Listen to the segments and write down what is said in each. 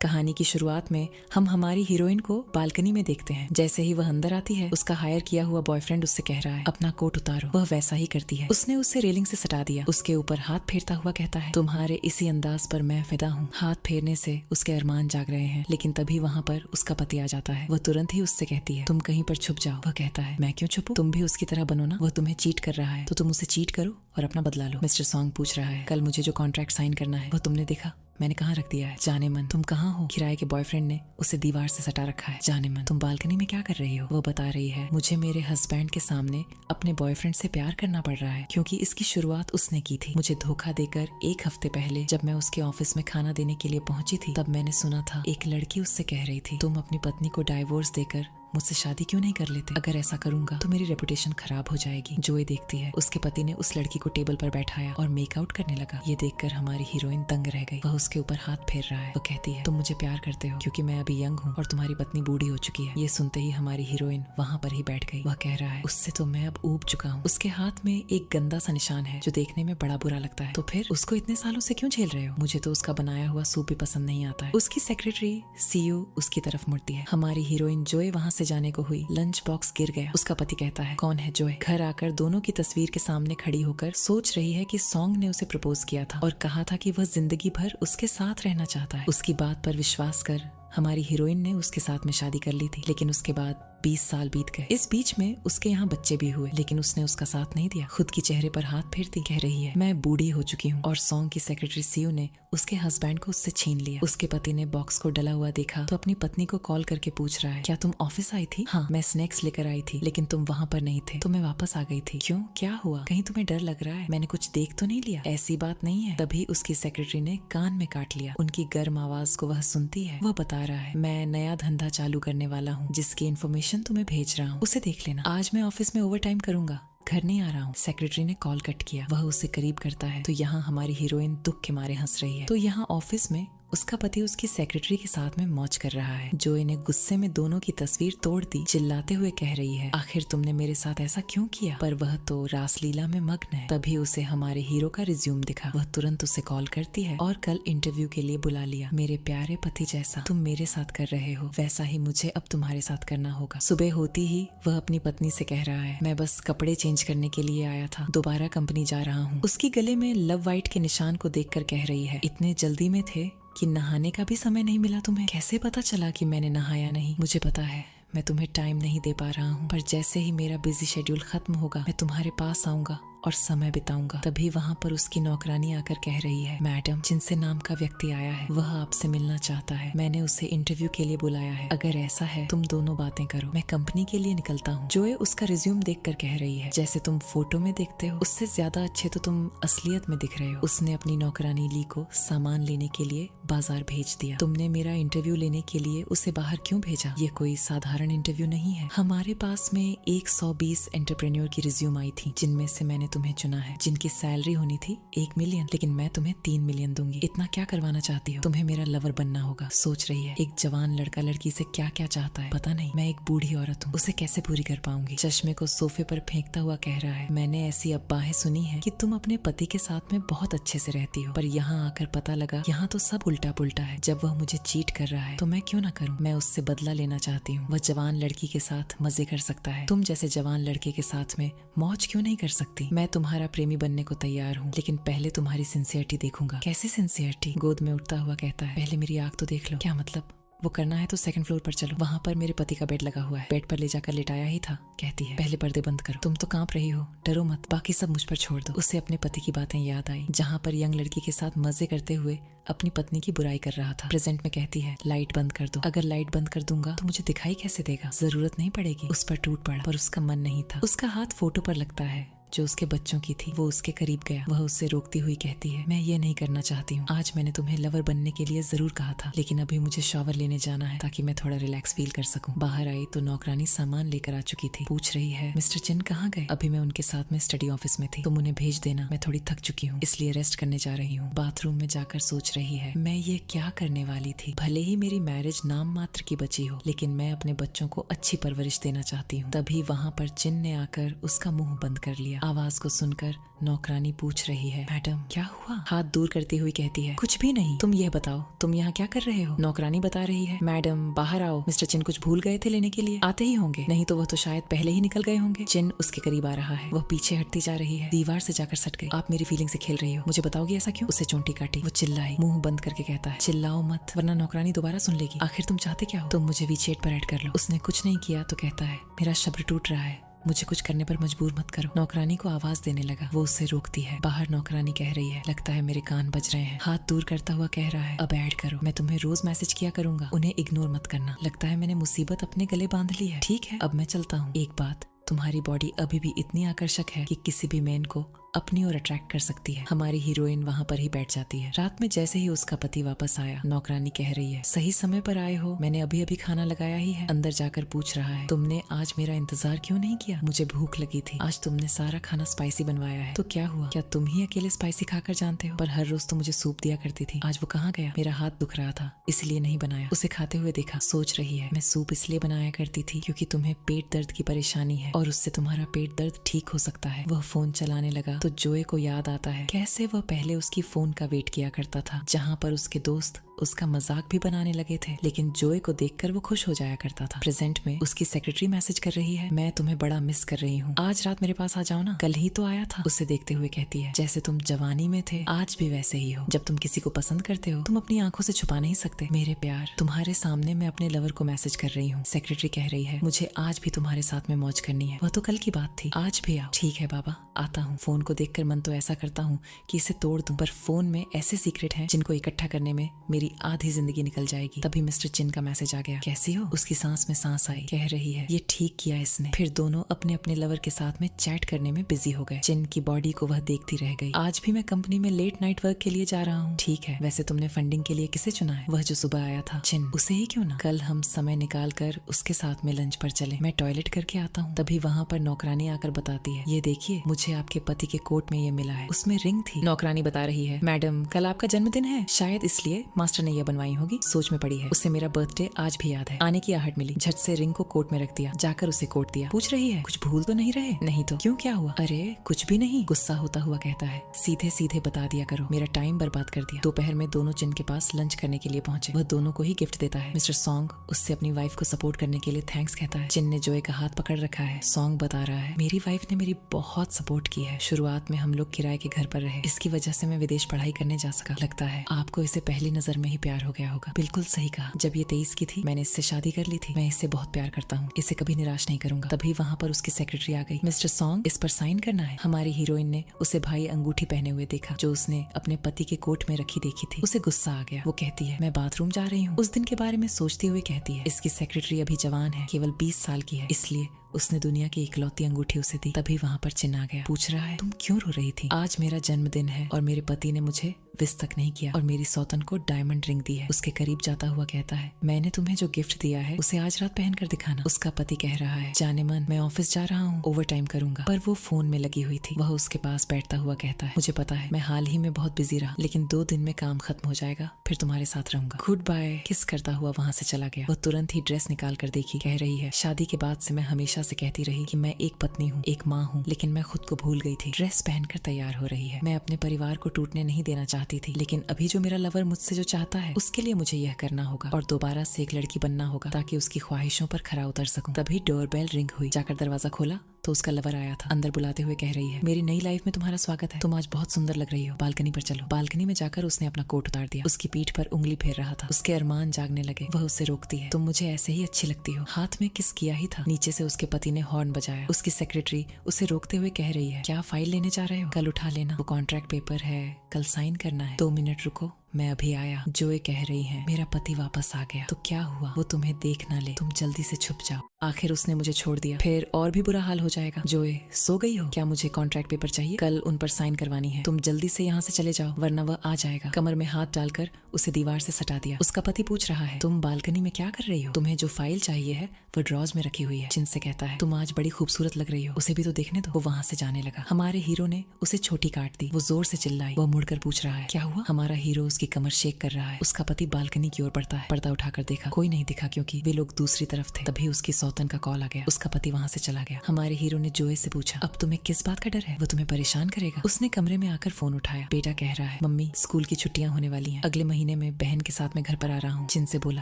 कहानी की शुरुआत में हम हमारी हीरोइन को बालकनी में देखते हैं। जैसे ही वह अंदर आती है, उसका हायर किया हुआ बॉयफ्रेंड उससे कह रहा है अपना कोट उतारो। वह वैसा ही करती है। उसने उसे रेलिंग से सटा दिया। उसके ऊपर हाथ फेरता हुआ कहता है तुम्हारे इसी अंदाज पर मैं फिदा हूँ। हाथ फेरने से उसके अरमान जाग रहे हैं, लेकिन तभी वहाँ पर उसका पति आ जाता है। वह तुरंत ही उससे कहती है तुम कहीं पर छुप जाओ। वह कहता है मैं क्यों छुपूं, तुम भी उसकी तरह बनो ना। वह तुम्हें चीट कर रहा है तो तुम उसे चीट करो और अपना बदला लो। मिस्टर सॉन्ग पूछ रहा है कल मुझे जो कॉन्ट्रैक्ट साइन करना है वह तुमने देखा? मैंने कहाँ रख दिया है? जाने मन तुम कहाँ हो? किराए के बॉयफ्रेंड ने उसे दीवार से सटा रखा है। जाने मन तुम बालकनी में क्या कर रही हो? वो बता रही है मुझे मेरे हस्बैंड के सामने अपने बॉयफ्रेंड से प्यार करना पड़ रहा है क्योंकि इसकी शुरुआत उसने की थी। मुझे धोखा देकर 1 हफ्ते पहले जब मैं उसके ऑफिस में खाना देने के लिए पहुंची थी, तब मैंने सुना था एक लड़की उससे कह रही थी तुम अपनी पत्नी को डाइवोर्स देकर मुझसे शादी क्यों नहीं कर लेते? अगर ऐसा करूंगा तो मेरी रेपुटेशन खराब हो जाएगी। जोए देखती है उसके पति ने उस लड़की को टेबल पर बैठाया और मेकआउट करने लगा। ये देखकर हमारी हीरोइन दंग रह गई। वह उसके ऊपर हाथ फेर रहा है। वो कहती है तुम मुझे प्यार करते हो क्योंकि मैं अभी यंग हूँ और तुम्हारी पत्नी बूढ़ी हो चुकी है। ये सुनते ही हमारी हीरोइन वहाँ पर ही बैठ गई। वह कह रहा है उससे तो मैं अब ऊब चुका हूँ। उसके हाथ में एक गंदा सा निशान है जो देखने में बड़ा बुरा लगता है। तो फिर उसको इतने सालों से क्यों झेल रहे हो? मुझे तो उसका बनाया हुआ सूप भी पसंद नहीं आता है। उसकी सेक्रेटरी सीयू उसकी तरफ मुड़ती है। हमारी हीरोइन जोए वहाँ से जाने को हुई। लंच बॉक्स गिर गया। उसका पति कहता है कौन है जोए? घर आकर दोनों की तस्वीर के सामने खड़ी होकर सोच रही है कि सॉन्ग ने उसे प्रपोज किया था और कहा था कि वह जिंदगी भर उसके साथ रहना चाहता है। उसकी बात पर विश्वास कर हमारी हीरोइन ने उसके साथ में शादी कर ली थी, लेकिन उसके बाद 20 साल बीत गए। इस बीच में उसके यहाँ बच्चे भी हुए, लेकिन उसने उसका साथ नहीं दिया। खुद की चेहरे पर हाथ फेरती कह रही है मैं बूढ़ी हो चुकी हूँ। और सॉन्ग की सेक्रेटरी सीयू ने उसके हस्बैंड को उससे छीन लिया। उसके पति ने बॉक्स को डला हुआ देखा तो अपनी पत्नी को कॉल करके पूछ रहा है क्या तुम ऑफिस आई थी? हाँ, मैं स्नैक्स लेकर आई थी, लेकिन तुम वहाँ पर नहीं थे तो मैं वापस आ गई थी। क्यों, क्या हुआ? कहीं तुम्हें डर लग रहा है? मैंने कुछ देख तो नहीं लिया? ऐसी बात नहीं है। तभी उसकी सेक्रेटरी ने कान में काट लिया। उनकी गर्म आवाज को वह सुनती है। वह बता रहा है मैं नया धंधा चालू करने वाला हूँ जिसकी इन्फॉर्मेशन तुम्हें भेज रहा हूँ, उसे देख लेना। आज मैं ऑफिस में ओवर टाइम करूंगा, घर नहीं आ रहा हूँ। सेक्रेटरी ने कॉल कट किया। वह उससे करीब करता है तो यहाँ हमारी हीरोइन दुख के मारे हंस रही है। तो यहाँ ऑफिस में उसका पति उसकी सेक्रेटरी के साथ में मौज कर रहा है। जोए ने गुस्से में दोनों की तस्वीर तोड़ दी। चिल्लाते हुए कह रही है आखिर तुमने मेरे साथ ऐसा क्यों किया? पर वह तो रासलीला में मग्न है। तभी उसे हमारे हीरो का रिज्यूम दिखा। वह तुरंत उसे कॉल करती है और कल इंटरव्यू के लिए बुला लिया। मेरे प्यारे पति जैसा तुम मेरे साथ कर रहे हो वैसा ही मुझे अब तुम्हारे साथ करना होगा। सुबह होती ही वह अपनी पत्नी से कह रहा है मैं बस कपड़े चेंज करने के लिए आया था, दोबारा कंपनी जा रहा हूँ। उसकी गले में लव वाइट के निशान को देखकर कह रही है इतने जल्दी में थे कि नहाने का भी समय नहीं मिला तुम्हें? कैसे पता चला कि मैंने नहाया नहीं? मुझे पता है मैं तुम्हें टाइम नहीं दे पा रहा हूँ, पर जैसे ही मेरा बिजी शेड्यूल खत्म होगा मैं तुम्हारे पास आऊंगा और समय बिताऊंगा। तभी वहाँ पर उसकी नौकरानी आकर कह रही है मैडम, जिनसे नाम का व्यक्ति आया है वह आपसे मिलना चाहता है। मैंने उसे इंटरव्यू के लिए बुलाया है। अगर ऐसा है तुम दोनों बातें करो, मैं कंपनी के लिए निकलता हूँ। जोए उसका रिज्यूम देखकर कह रही है जैसे तुम फोटो में देखते हो उससे ज्यादा अच्छे तो तुम असलियत में दिख रहे हो। उसने अपनी नौकरानी ली को सामान लेने के लिए बाजार भेज दिया। तुमने मेरा इंटरव्यू लेने के लिए उसे बाहर क्यों भेजा? ये कोई साधारण इंटरव्यू नहीं है। हमारे पास में 120 एंटरप्रेन्योर की रिज्यूम आई थी जिनमें से मैंने तुम्हें चुना है, जिनकी सैलरी होनी थी 1 मिलियन, लेकिन मैं तुम्हें 3 मिलियन दूंगी। इतना क्या करवाना चाहती हो? तुम्हें मेरा लवर बनना होगा। सोच रही है एक जवान लड़का लड़की से क्या क्या चाहता है। पता नहीं, मैं एक बूढ़ी औरत हूँ, उसे कैसे पूरी कर पाऊंगी। चश्मे को सोफे पर फेंकता हुआ कह रहा है मैंने ऐसी अफवाहें सुनी है कि तुम अपने पति के साथ में बहुत अच्छे से रहती हो, पर यहाँ आकर पता लगा यहाँ तो सब उल्टा पुल्टा है। जब वह मुझे चीट कर रहा है तो मैं क्यों ना करूँ? मैं उससे बदला लेना चाहती हूँ। वह जवान लड़की के साथ मजे कर सकता है, तुम जैसे जवान लड़के के साथ में मौज क्यों नहीं कर सकती? मैं तुम्हारा प्रेमी बनने को तैयार हूँ, लेकिन पहले तुम्हारी सिंसियरिटी देखूंगा। कैसी सिंसियरिटी? गोद में उठता हुआ कहता है पहले मेरी आंख तो देख लो। क्या मतलब? वो करना है तो 2nd फ्लोर पर चलो, वहाँ पर मेरे पति का बेड लगा हुआ है, बेड पर ले जाकर लिटाया ही था। कहती है पहले पर्दे बंद करो। तुम तो कांप रही हो, डरो मत, बाकी सब मुझ पर छोड़ दो। उसे अपने पति की बातें याद आई जहाँ पर यंग लड़की के साथ मजे करते हुए अपनी पत्नी की बुराई कर रहा था। प्रेजेंट में कहती है लाइट बंद कर दो। अगर लाइट बंद कर दूंगा तो मुझे दिखाई कैसे देगा? जरूरत नहीं पड़ेगी। उस पर टूट पड़ा, पर उसका मन नहीं था। उसका हाथ फोटो पर लगता है जो उसके बच्चों की थी। वो उसके करीब गया। वह उससे रोकती हुई कहती है मैं ये नहीं करना चाहती हूँ। आज मैंने तुम्हें लवर बनने के लिए जरूर कहा था, लेकिन अभी मुझे शॉवर लेने जाना है ताकि मैं थोड़ा रिलैक्स फील कर सकूं। बाहर आई तो नौकरानी सामान लेकर आ चुकी थी। पूछ रही है मिस्टर चिन कहाँ गए? अभी मैं उनके साथ में स्टडी ऑफिस में थी, तुम उन्हें भेज देना, मैं थोड़ी थक चुकी हूँ इसलिए रेस्ट करने जा रही हूँ। बाथरूम में जाकर सोच रही है मैं ये क्या करने वाली थी। भले ही मेरी मैरिज नाम मात्र की बची हो, लेकिन मैं अपने बच्चों को अच्छी परवरिश देना चाहती हूँ। तभी वहाँ पर चिन ने आकर उसका मुंह बंद कर लिया। दिया। आवाज को सुनकर नौकरानी पूछ रही है, मैडम क्या हुआ? हाथ दूर करती हुई कहती है, कुछ भी नहीं, तुम यह बताओ तुम यहाँ क्या कर रहे हो? नौकरानी बता रही है, मैडम बाहर आओ, मिस्टर चिन कुछ भूल गए थे लेने के लिए, आते ही होंगे, नहीं तो वह तो शायद पहले ही निकल गए होंगे। चिन उसके करीब आ रहा है, वह पीछे हटती जा रही है, दीवार से जाकर सट गई। आप मेरी फीलिंग से खेल रही हो, मुझे बताओगी ऐसा क्यों? उसे चोंटी काटी। वो चिल्लाई, मुंह बंद करके कहता है, चिल्लाओ मत वरना नौकरानी दोबारा सुन लेगी। आखिर तुम चाहते क्या हो? तुम मुझे वीचेट पर ऐड कर लो। उसने कुछ नहीं किया तो कहता है, मेरा सब्र टूट रहा है, मुझे कुछ करने पर मजबूर मत करो। नौकरानी को आवाज देने लगा, वो उससे रोकती है। बाहर नौकरानी कह रही है, लगता है मेरे कान बज रहे हैं। हाथ दूर करता हुआ कह रहा है, अब ऐड करो, मैं तुम्हें रोज मैसेज किया करूंगा, उन्हें इग्नोर मत करना। लगता है मैंने मुसीबत अपने गले बांध ली है। ठीक है, अब मैं चलता हूँ। एक बात, तुम्हारी बॉडी अभी भी इतनी आकर्षक है कि किसी भी मैन को अपनी ओर अट्रैक्ट कर सकती है। हमारी हीरोइन वहाँ पर ही बैठ जाती है। रात में जैसे ही उसका पति वापस आया, नौकरानी कह रही है, सही समय पर आए हो, मैंने अभी अभी खाना लगाया ही है। अंदर जाकर पूछ रहा है, तुमने आज मेरा इंतजार क्यों नहीं किया? मुझे भूख लगी थी, आज तुमने सारा खाना स्पाइसी बनवाया है, तो क्या हुआ? क्या तुम ही अकेले स्पाइसी खाकर जानते हो? पर हर रोज तो मुझे सूप दिया करती थी, आज वो कहाँ गया? मेरा हाथ दुख रहा था इसलिए नहीं बनाया। उसे खाते हुए देखा, सोच रही है, मैं सूप इसलिए बनाया करती थी क्योंकि तुम्हें पेट दर्द की परेशानी है और उससे तुम्हारा पेट दर्द ठीक हो सकता है। वह फोन चलाने लगा तो जोए को याद आता है कैसे वह पहले उसकी फोन का वेट किया करता था, जहाँ पर उसके दोस्त उसका मजाक भी बनाने लगे थे, लेकिन जोए को देखकर वो खुश हो जाया करता था। प्रेजेंट में उसकी सेक्रेटरी मैसेज कर रही है, मैं तुम्हें बड़ा मिस कर रही हूँ, आज रात मेरे पास आ जाओ ना, कल ही तो आया था। उसे देखते हुए कहती है, जैसे तुम जवानी में थे आज भी वैसे ही हो। जब तुम किसी को पसंद करते हो तुम अपनी आंखों से छुपा नहीं सकते। मेरे प्यार, तुम्हारे सामने मैं अपने लवर को मैसेज कर रही हूँ। सेक्रेटरी कह रही है, मुझे आज भी तुम्हारे साथ में मौज करनी है। वह तो कल की बात थी, आज भी आओ। ठीक है बाबा, आता हूँ। फोन को देखकर मन तो ऐसा करता हूँ कि इसे तोड़ दूं, पर फोन में ऐसे सीक्रेट हैं जिनको इकट्ठा करने में मेरी आधी जिंदगी निकल जाएगी। तभी मिस्टर चिन का मैसेज आ गया, कैसी हो? उसकी सांस में सांस आई, कह रही है, ये ठीक किया इसने। फिर दोनों अपने अपने लवर के साथ में चैट करने में बिजी हो गए। चिन की बॉडी को वह देखती रह गई। आज भी मैं कंपनी में लेट नाइट वर्क के लिए जा रहा हूँ। ठीक है, वैसे तुमने फंडिंग के लिए किसे चुना है? वह जो सुबह आया था। चिन, उसे ही क्यों ना? कल हम समय निकाल कर उसके साथ में लंच पर चले, मैं टॉयलेट करके आता हूँ। तभी वहाँ पर नौकरानी आकर बताती है, ये देखिए मुझे आपके पति के कोट में ये मिला है, उसमें रिंग थी। नौकरानी बता रही है, मैडम कल आपका जन्मदिन है, शायद इसलिए मास्टर ने यह बनवाई होगी। सोच में पड़ी है, उससे मेरा बर्थडे आज भी याद है। आने की आहट मिली, झट से रिंग को कोट में रख दिया, जाकर उसे कोट दिया। पूछ रही है, कुछ भूल तो नहीं रहे? नहीं तो क्यों, क्या हुआ? अरे कुछ भी नहीं। गुस्सा होता हुआ कहता है, सीधे सीधे बता दिया करो, मेरा टाइम बर्बाद कर दिया। दोपहर में दोनों चिन के पास लंच करने के लिए पहुंचे। वह दोनों को ही गिफ्ट देता है। मिस्टर सॉन्ग उससे अपनी वाइफ को सपोर्ट करने के लिए थैंक्स कहता है। चिन ने जोए का हाथ पकड़ रखा है। सॉन्ग बता रहा है, मेरी वाइफ ने मेरी बहुत सपोर्ट की है। शुरुआत में हम लोग किराए के घर पर रहे, इसकी वजह से मैं विदेश पढ़ाई करने जा सका। लगता है आपको इसे पहली नजर में ही प्यार हो गया होगा। बिल्कुल सही कहा, जब ये 23 की थी मैंने इससे शादी कर ली थी। मैं इससे बहुत प्यार करता हूँ, इसे कभी निराश नहीं करूंगा। तभी वहाँ पर उसकी सेक्रेटरी आ गई। मिस्टर सॉन्ग, इस पर साइन करना है। हमारी हीरोइन ने उसे भाई अंगूठी पहने हुए देखा जो उसने अपने पति के कोट में रखी देखी थी। उसे गुस्सा आ गया। वो कहती है, मैं बाथरूम जा रही हूँ। उस दिन के बारे में सोचते हुए कहती है, इसकी सेक्रेटरी अभी जवान है, केवल 20 साल की है, इसलिए उसने दुनिया की इकलौती अंगूठी उसे दी। तभी वहाँ पर चिन आ गया। पूछ रहा है, तुम क्यों रो रही थी? आज मेरा जन्मदिन है और मेरे पति ने मुझे विश तक नहीं किया और मेरी सौतन को डायमंड रिंग दी है। उसके करीब जाता हुआ कहता है, मैंने तुम्हें जो गिफ्ट दिया है उसे आज रात पहन कर दिखाना। उसका पति कह रहा है, जाने मन, मैं ऑफिस जा रहा हूँ, ओवर टाइम करूंगा। पर वो फोन में लगी हुई थी। वह उसके पास बैठता हुआ कहता है, मुझे पता है मैं हाल ही में बहुत बिजी रहा, लेकिन 2 दिन में काम खत्म हो जाएगा, फिर तुम्हारे साथ रहूंगा। Good bye. किस करता हुआ वहाँ से चला गया। वह तुरंत ही ड्रेस निकाल कर देखी। कह रही है, शादी के बाद से मैं हमेशा से कहती रही कि मैं एक पत्नी हूँ, एक माँ हूँ, लेकिन मैं खुद को भूल गई थी। ड्रेस पहनकर तैयार हो रही है। मैं अपने परिवार को टूटने नहीं देना चाहती थी, लेकिन अभी जो मेरा लवर मुझसे जो चाहता है उसके लिए मुझे यह करना होगा और दोबारा से एक लड़की बनना होगा ताकि उसकी ख्वाहिशों पर खरा उतर सकूं। तभी डोरबेल रिंग हुई। जाकर दरवाजा खोला तो उसका लवर आया था। अंदर बुलाते हुए कह रही है, मेरी नई लाइफ में तुम्हारा स्वागत है, तुम आज बहुत सुंदर लग रही हो, बालकनी पर चलो। बालकनी में जाकर उसने अपना कोट उतार दिया। उसकी पीठ पर उंगली फेर रहा था। उसके अरमान जागने लगे। वह उसे रोकती है, तुम मुझे ऐसे ही अच्छी लगती हो। हाथ में किस किया ही था। नीचे से उसके पति ने हॉर्न बजाया। उसकी सेक्रेटरी उसे रोकते हुए कह रही है, क्या फाइल लेने जा रहे हो? कल उठा लेना, वो कॉन्ट्रैक्ट पेपर है, कल साइन करना है। 2 मिनट रुको, मैं अभी आया। जोए कह रही है, मेरा पति वापस आ गया। तो क्या हुआ? वो तुम्हें देख ना ले, तुम जल्दी से छुप जाओ। आखिर उसने मुझे छोड़ दिया, फिर और भी बुरा हाल हो जाएगा। जोए, सो गई हो क्या? मुझे कॉन्ट्रैक्ट पेपर चाहिए, कल उन पर साइन करवानी है। तुम जल्दी से यहाँ से चले जाओ वरना वह आ जाएगा। कमर में हाथ डालकर उसे दीवार से सटा दिया। उसका पति पूछ रहा है, तुम बालकनी में क्या कर रही हो? तुम्हें जो फाइल चाहिए है वो ड्रॉज में रखी हुई है। चिन से कहता है, तुम आज बड़ी खूबसूरत लग रही हो, उसे भी तो देखने दो। वो वहाँ से जाने लगा। हमारे हीरो ने उसे छोटी काट दी। वो जोर से चिल्लाई। वो मुड़कर पूछ रहा है, क्या हुआ? हमारा हीरो उसकी कमर शेक कर रहा है। उसका पति बालकनी की ओर बढ़ता है। पर्दा उठाकर देखा, कोई नहीं दिखा क्योंकि वे लोग दूसरी तरफ थे। तभी उसकी सौतन का कॉल आ गया। उसका पति वहाँ से चला गया। हमारे हीरो ने जोए से पूछा, अब तुम्हें किस बात का डर है? वो तुम्हें परेशान करेगा? उसने कमरे में आकर फोन उठाया। बेटा कह रहा है, मम्मी स्कूल की छुट्टियां होने वाली हैं, अगले महीने में बहन के साथ मैं घर पर आ रहा हूँ। जिनसे बोला,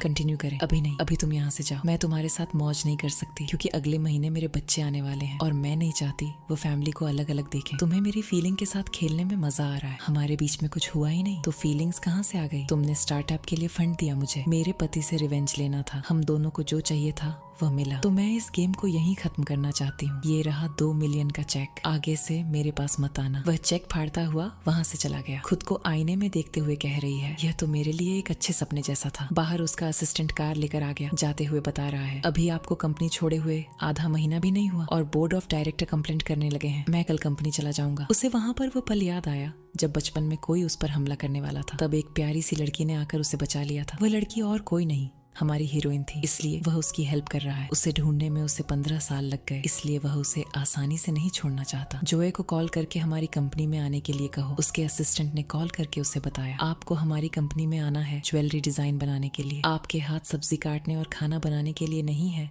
कंटिन्यू करें। अभी नहीं, अभी तुम यहाँ से जाओ। मैं तुम्हारे साथ मौज नहीं कर सकती क्योंकि अगले महीने मेरे बच्चे आने वाले हैं और मैं नहीं चाहती वो फैमिली को अलग अलग देखें। तुम्हें मेरी फीलिंग के साथ खेलने में मजा आ रहा है। हमारे बीच में कुछ हुआ ही नहीं तो फीलिंग्स कहाँ से आ गई? तुमने स्टार्टअप के लिए फंड दिया मुझे, मेरे पति से रिवेंज लेना था। हम दोनों को जो चाहिए था वह मिला, तो मैं इस गेम को यहीं खत्म करना चाहती हूँ। ये रहा 2 मिलियन का चेक, आगे से मेरे पास मत आना। वह चेक फाड़ता हुआ वहाँ से चला गया। खुद को आईने में देखते हुए कह रही है, यह तो मेरे लिए एक अच्छे सपने जैसा था। बाहर उसका असिस्टेंट कार लेकर आ गया। जाते हुए बता रहा है, अभी आपको कंपनी छोड़े हुए आधा महीना भी नहीं हुआ और बोर्ड ऑफ डायरेक्टर कंप्लेंट करने लगे हैं। मैं कल कंपनी चला जाऊंगा। उसे वहाँ पर वो पल याद आया जब बचपन में कोई उस पर हमला करने वाला था। तब एक प्यारी सी लड़की ने आकर उसे बचा लिया था। वह लड़की और कोई नहीं, हमारी हीरोइन थी, इसलिए वह उसकी हेल्प कर रहा है। उसे ढूंढने में उसे 15 साल लग गए, इसलिए वह उसे आसानी से नहीं छोड़ना चाहता। जोए को कॉल करके हमारी कंपनी में आने के लिए कहो। उसके असिस्टेंट ने कॉल करके उसे बताया, आपको हमारी कंपनी में आना है ज्वेलरी डिजाइन बनाने के लिए। आपके हाथ सब्जी काटने और खाना बनाने के लिए नहीं है,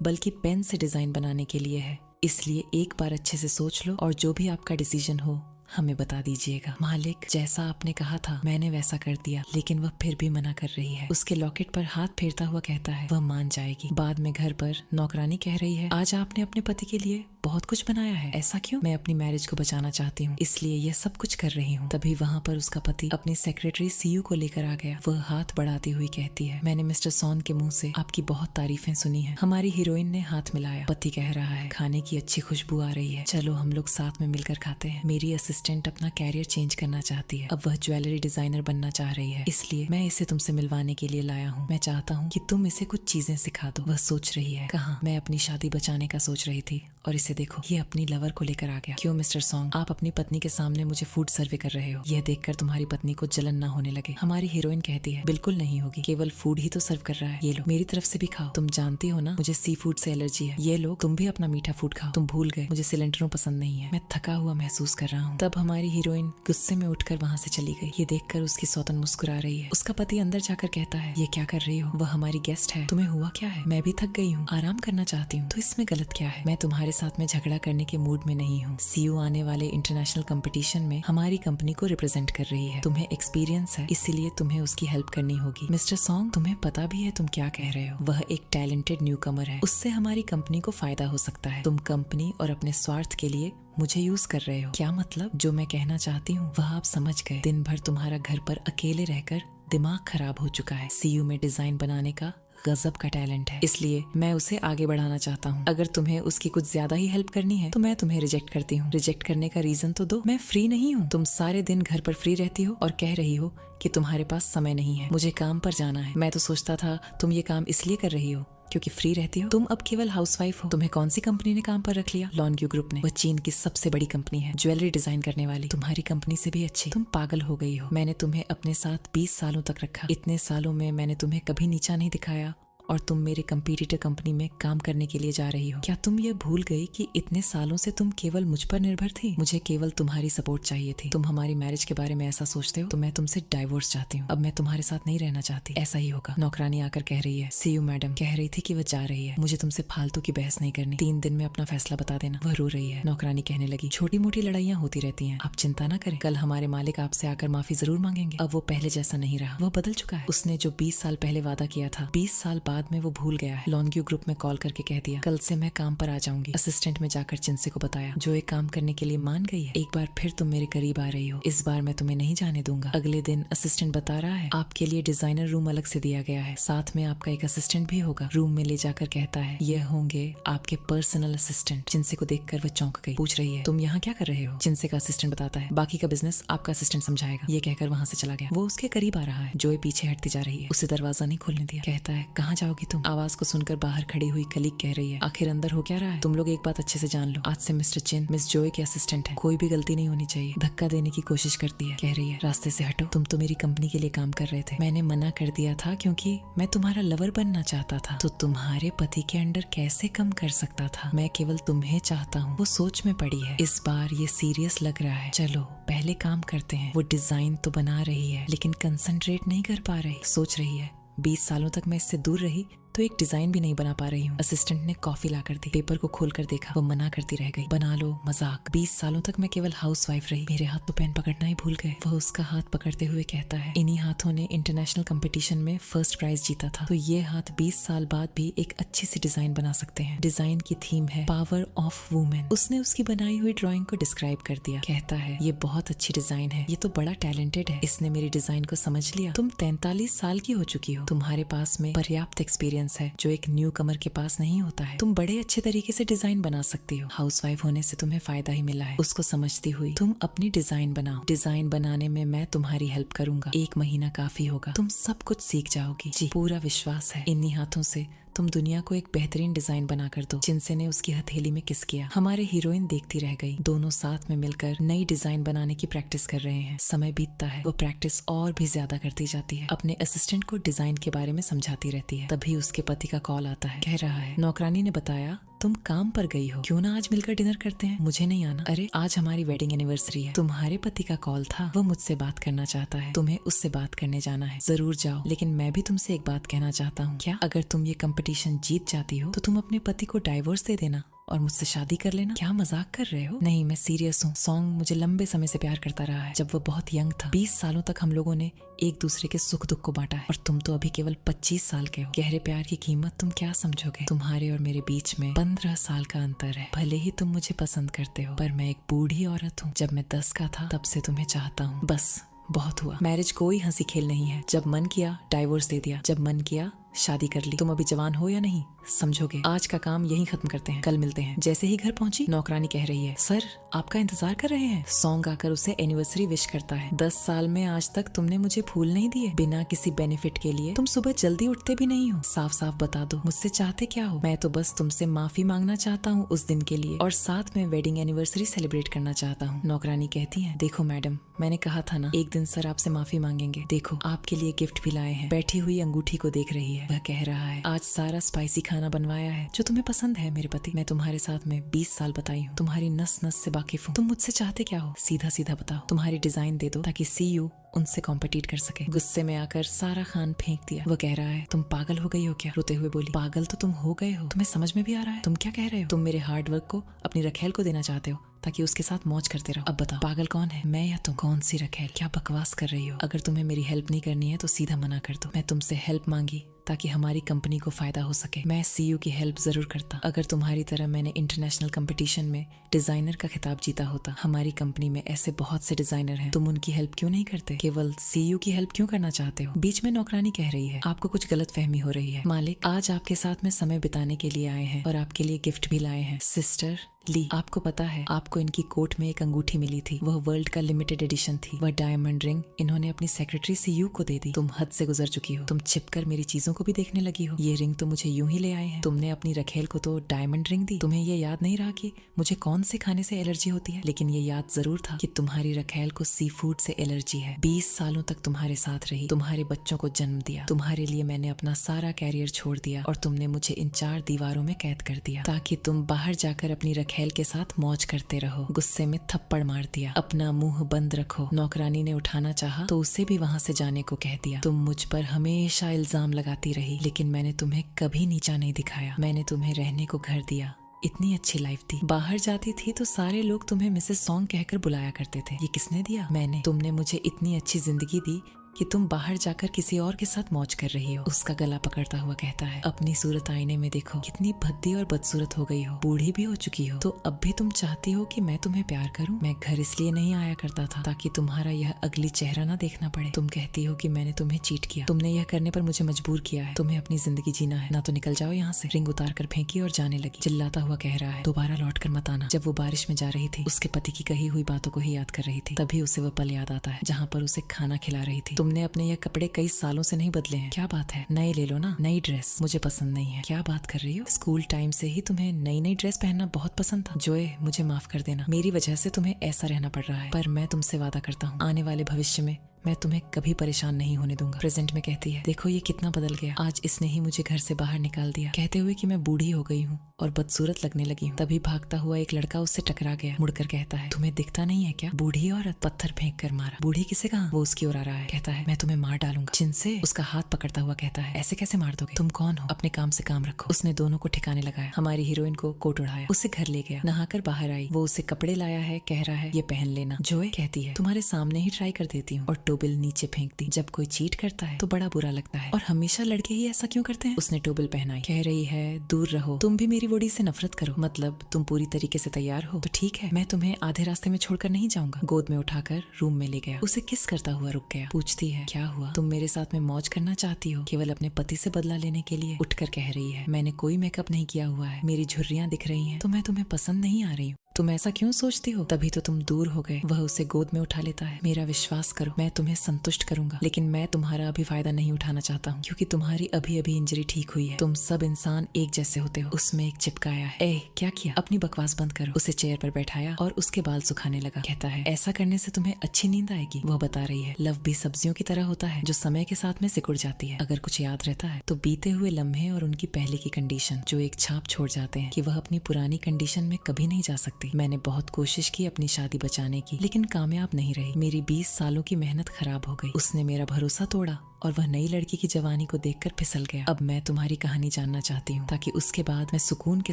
बल्कि पेन से डिजाइन बनाने के लिए है। इसलिए एक बार अच्छे से सोच लो और जो भी आपका डिसीजन हो हमें बता दीजिएगा। मालिक, जैसा आपने कहा था मैंने वैसा कर दिया, लेकिन वह फिर भी मना कर रही है। उसके लॉकेट पर हाथ फेरता हुआ कहता है, वह मान जाएगी। बाद में घर पर नौकरानी कह रही है, आज आपने अपने पति के लिए बहुत कुछ बनाया है, ऐसा क्यों? मैं अपनी मैरिज को बचाना चाहती हूँ, इसलिए यह सब कुछ कर रही हूँ। तभी वहाँ पर उसका पति अपनी सेक्रेटरी सीयू को लेकर आ गया। वह हाथ बढ़ाती हुई कहती है, मैंने मिस्टर सॉन के मुंह से आपकी बहुत तारीफें सुनी है। हमारी हीरोइन ने हाथ मिलाया। पति कह रहा है, खाने की अच्छी खुशबू आ रही है, चलो हम लोग साथ में मिलकर खाते हैं। मेरी असिस्टेंट अपना कैरियर चेंज करना चाहती है, अब वह ज्वेलरी डिजाइनर बनना चाह रही है, इसलिए मैं इसे तुमसे मिलवाने के लिए लाया हूँ। मैं चाहता हूँ कि तुम इसे कुछ चीजें सिखा दो। वह सोच रही है, कहाँ, मैं अपनी शादी बचाने का सोच रही थी और इसे देखो, ये अपनी लवर को लेकर आ गया। क्यों मिस्टर सॉन्ग, आप अपनी पत्नी के सामने मुझे फूड सर्वे कर रहे हो? यह देखकर तुम्हारी पत्नी को जलन ना होने लगे। हमारी हीरोइन कहती है, बिल्कुल नहीं होगी, केवल फूड ही तो सर्व कर रहा है। ये लो, मेरी तरफ से भी खाओ। तुम जानती हो ना मुझे सी फूड से एलर्जी है। ये लो, तुम भी अपना मीठा फूड खाओ। तुम भूल गए मुझे सिलेंडरों पसंद नहीं है, मैं थका हुआ महसूस कर रहा हूँ। तब हमारी हीरोइन गुस्से में उठकर वहाँ से चली गई। ये देखकर उसकी सौतन मुस्कुरा रही है। उसका पति अंदर जाकर कहता है, ये क्या कर रही हो? वह हमारी गेस्ट है, तुम्हें हुआ क्या है? मैं भी थक गई हूँ, आराम करना चाहती हूँ, तो इसमें गलत क्या है? मैं तुम्हारे साथ में झगड़ा करने के मूड में नहीं हूँ। सीयू आने वाले इंटरनेशनल कंपटीशन में हमारी कंपनी को रिप्रेजेंट कर रही है। तुम्हें एक्सपीरियंस है, इसीलिए तुम्हें उसकी हेल्प करनी होगी। मिस्टर सॉन्ग, तुम्हें पता भी है तुम क्या कह रहे हो? वह एक टैलेंटेड न्यूकमर है, उससे हमारी कंपनी को फायदा हो सकता है। तुम कंपनी और अपने स्वार्थ के लिए मुझे यूज कर रहे हो। क्या मतलब? जो मैं कहना चाहती हूँ वह आप समझ गए। दिन भर तुम्हारा घर पर अकेले रहकर दिमाग खराब हो चुका है। सीयू में डिजाइन बनाने का गजब का टैलेंट है, इसलिए मैं उसे आगे बढ़ाना चाहता हूँ। अगर तुम्हें उसकी कुछ ज्यादा ही हेल्प करनी है तो मैं तुम्हें रिजेक्ट करती हूँ। रिजेक्ट करने का रीजन तो दो। मैं फ्री नहीं हूँ। तुम सारे दिन घर पर फ्री रहती हो और कह रही हो कि तुम्हारे पास समय नहीं है। मुझे काम पर जाना है। मैं तो सोचता था तुम ये काम इसलिए कर रही हो क्योंकि फ्री रहती हो। तुम अब केवल हाउसवाइफ हो। तुम्हें कौन सी कंपनी ने काम पर रख लिया? लॉन्ग्यू ग्रुप ने। वह चीन की सबसे बड़ी कंपनी है, ज्वेलरी डिजाइन करने वाली। तुम्हारी कंपनी से भी अच्छी। तुम पागल हो गई हो। मैंने तुम्हें अपने साथ 20 सालों तक रखा। इतने सालों में मैंने तुम्हें कभी नीचा नहीं दिखाया और तुम मेरे कंपीटिटर कंपनी में काम करने के लिए जा रही हो। क्या तुम ये भूल गई कि इतने सालों से तुम केवल मुझ पर निर्भर थी? मुझे केवल तुम्हारी सपोर्ट चाहिए थी। तुम हमारी मैरिज के बारे में ऐसा सोचते हो तो मैं तुमसे डाइवोर्स चाहती हूँ। अब मैं तुम्हारे साथ नहीं रहना चाहती। ऐसा ही होगा। नौकरानी आकर कह रही है, सी यू मैडम। कह रही थी कि वह जा रही है। मुझे तुमसे फालतू की बहस नहीं करनी। 3 दिन में अपना फैसला बता देना। वह रो रही है। नौकरानी कहने लगी, छोटी मोटी लड़ाइयाँ होती रहती हैं, आप चिंता ना करें। कल हमारे मालिक आपसे आकर माफी जरूर मांगेंगे। अब वो पहले जैसा नहीं रहा, वो बदल चुका है। उसने जो 20 साल पहले वादा किया था, 20 साल बाद में वो भूल गया है। लॉन्ग्यू ग्रुप में कॉल करके कह दिया, कल से मैं काम पर आ जाऊंगी। असिस्टेंट में जाकर चिंसे को बताया, जो एक काम करने के लिए मान गई है। एक बार फिर तुम मेरे करीब आ रही हो, इस बार मैं तुम्हें नहीं जाने दूंगा। अगले दिन असिस्टेंट बता रहा है, आपके लिए डिजाइनर रूम अलग से दिया गया है, साथ में आपका एक असिस्टेंट भी होगा। रूम में ले जाकर कहता है, ये होंगे आपके पर्सनल असिस्टेंट। चिंसे को देखकर वह चौंक गई। पूछ रही है, तुम यहाँ क्या कर रहे हो? चिंसे का असिस्टेंट बताता है, बाकी का बिजनेस आपका असिस्टेंट समझाएगा। ये कहकर वहाँ से चला गया। वो उसके करीब आ रहा है। जोए पीछे हटती जा रही है। उसे दरवाजा नहीं खोलने दिया। कहता है, कहाँ जाओगी तुम? आवाज को सुनकर बाहर खड़ी हुई कलीग कह रही है, आखिर अंदर हो क्या रहा है? तुम लोग एक बात अच्छे से जान लो, आज से मिस्टर चिन मिस जोए के असिस्टेंट है। कोई भी गलती नहीं होनी चाहिए। धक्का देने की कोशिश करती है। कह रही है, रास्ते से हटो, तुम तो मेरी कंपनी के लिए काम कर रहे थे। मैंने मना कर दिया था क्योंकि मैं तुम्हारा लवर बनना चाहता था। तो तुम्हारे पति के अंडर कैसे कम कर सकता था? मैं केवल तुम्हें चाहता हूँ। वो सोच में पड़ी है। इस बार ये सीरियस लग रहा है। चलो पहले काम करते हैं। वो डिजाइन तो बना रही है लेकिन कंसंट्रेट नहीं कर पा रही। सोच रही है, 20 सालों तक मैं इससे दूर रही तो तो एक डिजाइन भी नहीं बना पा रही हूँ। असिस्टेंट ने कॉफी ला कर दी। पेपर को खोल कर देखा, वो मना करती रह गई। बना लो मजाक, 20 सालों तक मैं केवल हाउसवाइफ रही, मेरे हाथ तो पेन पकड़ना ही भूल गए। वह उसका हाथ पकड़ते हुए कहता है, इन्हीं हाथों ने इंटरनेशनल कंपटीशन में फर्स्ट प्राइज जीता था, तो ये हाथ 20 साल बाद भी एक अच्छी सी डिजाइन बना सकते हैं। डिजाइन की थीम है पावर ऑफ वुमेन। उसने उसकी बनाई हुई ड्राइंग को डिस्क्राइब कर दिया। कहता है, ये बहुत अच्छी डिजाइन है, ये तो बड़ा टैलेंटेड है, इसने मेरी डिजाइन को समझ लिया। तुम 43 साल की हो चुकी हो, तुम्हारे पास में पर्याप्त एक्सपीरियंस है जो एक न्यू कमर के पास नहीं होता है। तुम बड़े अच्छे तरीके से डिजाइन बना सकती हो, हाउसवाइफ होने से तुम्हें फायदा ही मिला है। उसको समझती हुई, तुम अपनी डिजाइन बनाओ, डिजाइन बनाने में मैं तुम्हारी हेल्प करूंगा, 1 महीना काफी होगा, तुम सब कुछ सीख जाओगी। जी पूरा विश्वास है, इन्हीं हाथों से तुम दुनिया को एक बेहतरीन डिजाइन बना कर दो। जिनसे ने उसकी हथेली में किस किया। हमारे हीरोइन देखती रह गई। दोनों साथ में मिलकर नई डिजाइन बनाने की प्रैक्टिस कर रहे हैं। समय बीतता है, वो प्रैक्टिस और भी ज्यादा करती जाती है। अपने असिस्टेंट को डिजाइन के बारे में समझाती रहती है। तभी उसके पति का कॉल आता है। कह रहा है, नौकरानी ने बताया तुम काम पर गई हो, क्यों ना आज मिलकर डिनर करते हैं। मुझे नहीं आना। अरे आज हमारी वेडिंग एनिवर्सरी है। तुम्हारे पति का कॉल था, वो मुझसे बात करना चाहता है, तुम्हें उससे बात करने जाना है। जरूर जाओ, लेकिन मैं भी तुमसे एक बात कहना चाहता हूँ। क्या? अगर तुम ये कंपटीशन जीत जाती हो तो तुम अपने पति को डाइवोर्स दे देना और मुझसे शादी कर लेना। क्या मजाक कर रहे हो? नहीं, मैं सीरियस हूँ। सॉन्ग मुझे लंबे समय से प्यार करता रहा है, जब वो बहुत यंग था। 20 सालों तक हम लोगों ने एक दूसरे के सुख दुख को बांटा है, और तुम तो अभी केवल 25 साल के हो। गहरे प्यार की कीमत तुम क्या समझोगे? तुम्हारे और मेरे बीच में 15 साल का अंतर है। भले ही तुम मुझे पसंद करते हो, पर मैं एक बूढ़ी औरत हूँ। जब मैं 10 का था तब से तुम्हें चाहता हूँ। बस बहुत हुआ। मैरिज कोई हंसी खेल नहीं है। जब मन किया डाइवोर्स दे दिया, जब मन किया शादी कर ली। तुम अभी जवान हो या नहीं समझोगे। आज का काम यहीं खत्म करते हैं, कल मिलते हैं। जैसे ही घर पहुंची, नौकरानी कह रही है, सर आपका इंतजार कर रहे हैं। सॉन्ग गाकर उसे एनिवर्सरी विश करता है। 10 साल में आज तक तुमने मुझे फूल नहीं दिए, बिना किसी बेनिफिट के लिए। तुम सुबह जल्दी उठते भी नहीं हो। साफ साफ बता दो, मुझसे चाहते क्या हो? मैं तो बस तुमसे माफी मांगना चाहता हूँ उस दिन के लिए, और साथ में वेडिंग एनिवर्सरी सेलिब्रेट करना चाहता हूँ। नौकरानी कहती है, देखो मैडम, मैंने कहा था ना, एक दिन सर आपसे माफी मांगेंगे। देखो आपके लिए गिफ्ट भी लाए हैं। बैठी हुई अंगूठी को देख रही है। वह कह रहा है, आज सारा स्पाइसी खाना बनवाया है जो तुम्हें पसंद है मेरे पति। मैं तुम्हारे साथ में 20 साल बताई हूँ, तुम्हारी नस नस से वाकिफ हूँ। तुम मुझसे चाहते क्या हो? सीधा सीधा बताओ। तुम्हारी डिजाइन दे दो ताकि सीयू उनसे कॉम्पिटिट कर सके। गुस्से में आकर सारा खान फेंक दिया। वो कह रहा है, तुम पागल हो गई हो क्या? रोते हुए बोली, पागल तो तुम हो गए हो। तुम्हें समझ में भी आ रहा है? तुम क्या कह रहे हो? तुम मेरे हार्ड वर्क को अपनी रखेल को देना चाहते हो ताकि उसके साथ मौज करते रहो। अब बताओ, पागल कौन है, मैं या तुम? कौन सी रखेल? क्या बकवास कर रही हो? अगर तुम्हें मेरी हेल्प नहीं करनी है तो सीधा मना कर दो। मैं तुमसे हेल्प मांगी ताकि हमारी कंपनी को फायदा हो सके। मैं सीयू की हेल्प जरूर करता। अगर तुम्हारी तरह मैंने इंटरनेशनल कंपटीशन में डिजाइनर का खिताब जीता होता। हमारी कंपनी में ऐसे बहुत से डिजाइनर हैं, तुम उनकी हेल्प क्यों नहीं करते? केवल सीयू की हेल्प क्यों करना चाहते हो? बीच में नौकरानी कह रही है, आपको कुछ गलत फहमी हो रही है। मालिक आज आपके साथ में समय बिताने के लिए आए हैं और आपके लिए गिफ्ट भी लाए हैं। सिस्टर ली, आपको पता है आपको इनकी कोट में एक अंगूठी मिली थी, वह वर्ल्ड का लिमिटेड एडिशन थी। वह डायमंड रिंग इन्होंने अपनी सेक्रेटरी सीयू को दे दी। तुम हद से गुजर चुकी हो। तुम छिपकर मेरी चीजों को भी देखने लगी हो। ये रिंग तो मुझे यूं ही ले आए हैं। तुमने अपनी रखेल को तो डायमंड रिंग दी। तुम्हें ये याद नहीं रहा कि मुझे कौन से खाने से एलर्जी होती है, लेकिन ये याद जरूर था कि तुम्हारी रखेल को सी फूड से एलर्जी है। 20 सालों तक तुम्हारे साथ रही, तुम्हारे बच्चों को जन्म दिया। तुम्हारे लिए मैंने अपना सारा कैरियर छोड़ दिया और तुमने मुझे इन 4 दीवारों में कैद कर दिया ताकि तुम बाहर जाकर अपनी रखेल के साथ मौज करते रहो। गुस्से में थप्पड़ मार दिया। अपना मुंह बंद रखो। नौकरानी ने उठाना चाहा तो उसे भी वहां से जाने को कह दिया। तुम मुझ पर हमेशा इल्जाम लगाती रही, लेकिन मैंने तुम्हें कभी नीचा नहीं दिखाया। मैंने तुम्हें रहने को घर दिया, इतनी अच्छी लाइफ दी। बाहर जाती थी तो सारे लोग तुम्हें मिसेस सॉन्ग कहकर बुलाया करते थे। ये किसने दिया? मैंने। तुमने मुझे इतनी अच्छी जिंदगी दी कि तुम बाहर जाकर किसी और के साथ मौज कर रही हो। उसका गला पकड़ता हुआ कहता है, अपनी सूरत आईने में देखो, कितनी भद्दी और बदसूरत हो गई हो, बूढ़ी भी हो चुकी हो। तो अब भी तुम चाहती हो कि मैं तुम्हें प्यार करूं? मैं घर इसलिए नहीं आया करता था ताकि तुम्हारा यह अगली चेहरा ना देखना पड़े। तुम कहती हो कि मैंने तुम्हें चीट किया, तुमने यह करने पर मुझे मजबूर किया है। तुम्हें अपनी जिंदगी जीना है ना तो निकल जाओ यहाँ से। रिंग उतार कर फेंकी और जाने लगी। चिल्लाता हुआ कह रहा है, दोबारा लौट कर मत आना। जब वो बारिश में जा रही थी, उसके पति की कही हुई बातों को ही याद कर रही थी। तभी उसे वह पल याद आता है जहाँ पर उसे खाना खिला रही थी। तुमने अपने यह कपड़े कई सालों से नहीं बदले हैं। क्या बात है, नए ले लो ना। नई ड्रेस मुझे पसंद नहीं है। क्या बात कर रही हो? स्कूल टाइम से ही तुम्हें नई नई ड्रेस पहनना बहुत पसंद था। जोए, मुझे माफ कर देना, मेरी वजह से तुम्हें ऐसा रहना पड़ रहा है। पर मैं तुमसे वादा करता हूँ, आने वाले भविष्य में मैं तुम्हें कभी परेशान नहीं होने दूंगा। प्रेजेंट में कहती है, देखो ये कितना बदल गया, आज इसने ही मुझे घर से बाहर निकाल दिया, कहते हुए कि मैं बूढ़ी हो गई हूँ और बदसूरत लगने लगी हूँ। तभी भागता हुआ एक लड़का उससे टकरा गया। मुड़कर कहता है, तुम्हें दिखता नहीं है क्या? बूढ़ी औरत, पत्थर फेंक कर मारा। बूढ़ी किसे कहा? वो उसकी ओर आ रहा है। कहता है, मैं तुम्हें मार डालूंगा। जिनसे उसका हाथ पकड़ता हुआ कहता है, ऐसे कैसे मार दोगे? तुम कौन हो? अपने काम से काम रखो। उसने दोनों को ठिकाने लगाया। हमारी हीरोइन को कोट उड़ाया, उसे घर ले गया, नहाकर बाहर आई। वो उसे कपड़े लाया है, कह रहा है ये पहन लेना। जोए कहती है, तुम्हारे सामने ही ट्राई कर देती हूँ, और टोबिल नीचे फेंक दी। जब कोई चीट करता है तो बड़ा बुरा लगता है, और हमेशा लड़के ही ऐसा क्यों करते हैं? उसने टोबिल पहनाई। कह रही है, दूर रहो, तुम भी मेरी बॉडी से नफरत करो। मतलब तुम पूरी तरीके से तैयार हो तो ठीक है, मैं तुम्हें आधे रास्ते में छोड़कर नहीं जाऊंगा। गोद में उठाकर रूम में ले गया, उसे किस करता हुआ रुक गया। पूछती है, क्या हुआ? तुम मेरे साथ में मौज करना चाहती हो केवल अपने पति से बदला लेने के लिए? उठकर कह रही है, मैंने कोई मेकअप नहीं किया हुआ है, मेरी झुर्रियां दिख रही हैं, तो मैं तुम्हें पसंद नहीं आ रही हूँ। तुम ऐसा क्यों सोचती हो? तभी तो तुम दूर हो गए। वह उसे गोद में उठा लेता है। मेरा विश्वास करो, मैं तुम्हें संतुष्ट करूंगा, लेकिन मैं तुम्हारा अभी फायदा नहीं उठाना चाहता हूँ, क्योंकि तुम्हारी अभी अभी इंजरी ठीक हुई है। तुम सब इंसान एक जैसे होते हो। उसमें एक चिपकाया है। ए, क्या किया? अपनी बकवास बंद करो। उसे चेयर पर बैठाया और उसके बाल सुखाने लगा। कहता है, ऐसा करने से तुम्हें अच्छी नींद आएगी। वह बता रही है, लव भी सब्जियों की तरह होता है जो समय के साथ में सिकुड़ जाती है। अगर कुछ याद रहता है तो बीते हुए लम्हे और उनकी पहले की कंडीशन, जो एक छाप छोड़ जाते हैं कि वह अपनी पुरानी कंडीशन में कभी नहीं जा सकती। मैंने बहुत कोशिश की अपनी शादी बचाने की, लेकिन कामयाब नहीं रही। मेरी 20 सालों की मेहनत खराब हो गई। उसने मेरा भरोसा तोड़ा और वह नई लड़की की जवानी को देखकर फिसल गया। अब मैं तुम्हारी कहानी जानना चाहती हूँ, ताकि उसके बाद मैं सुकून के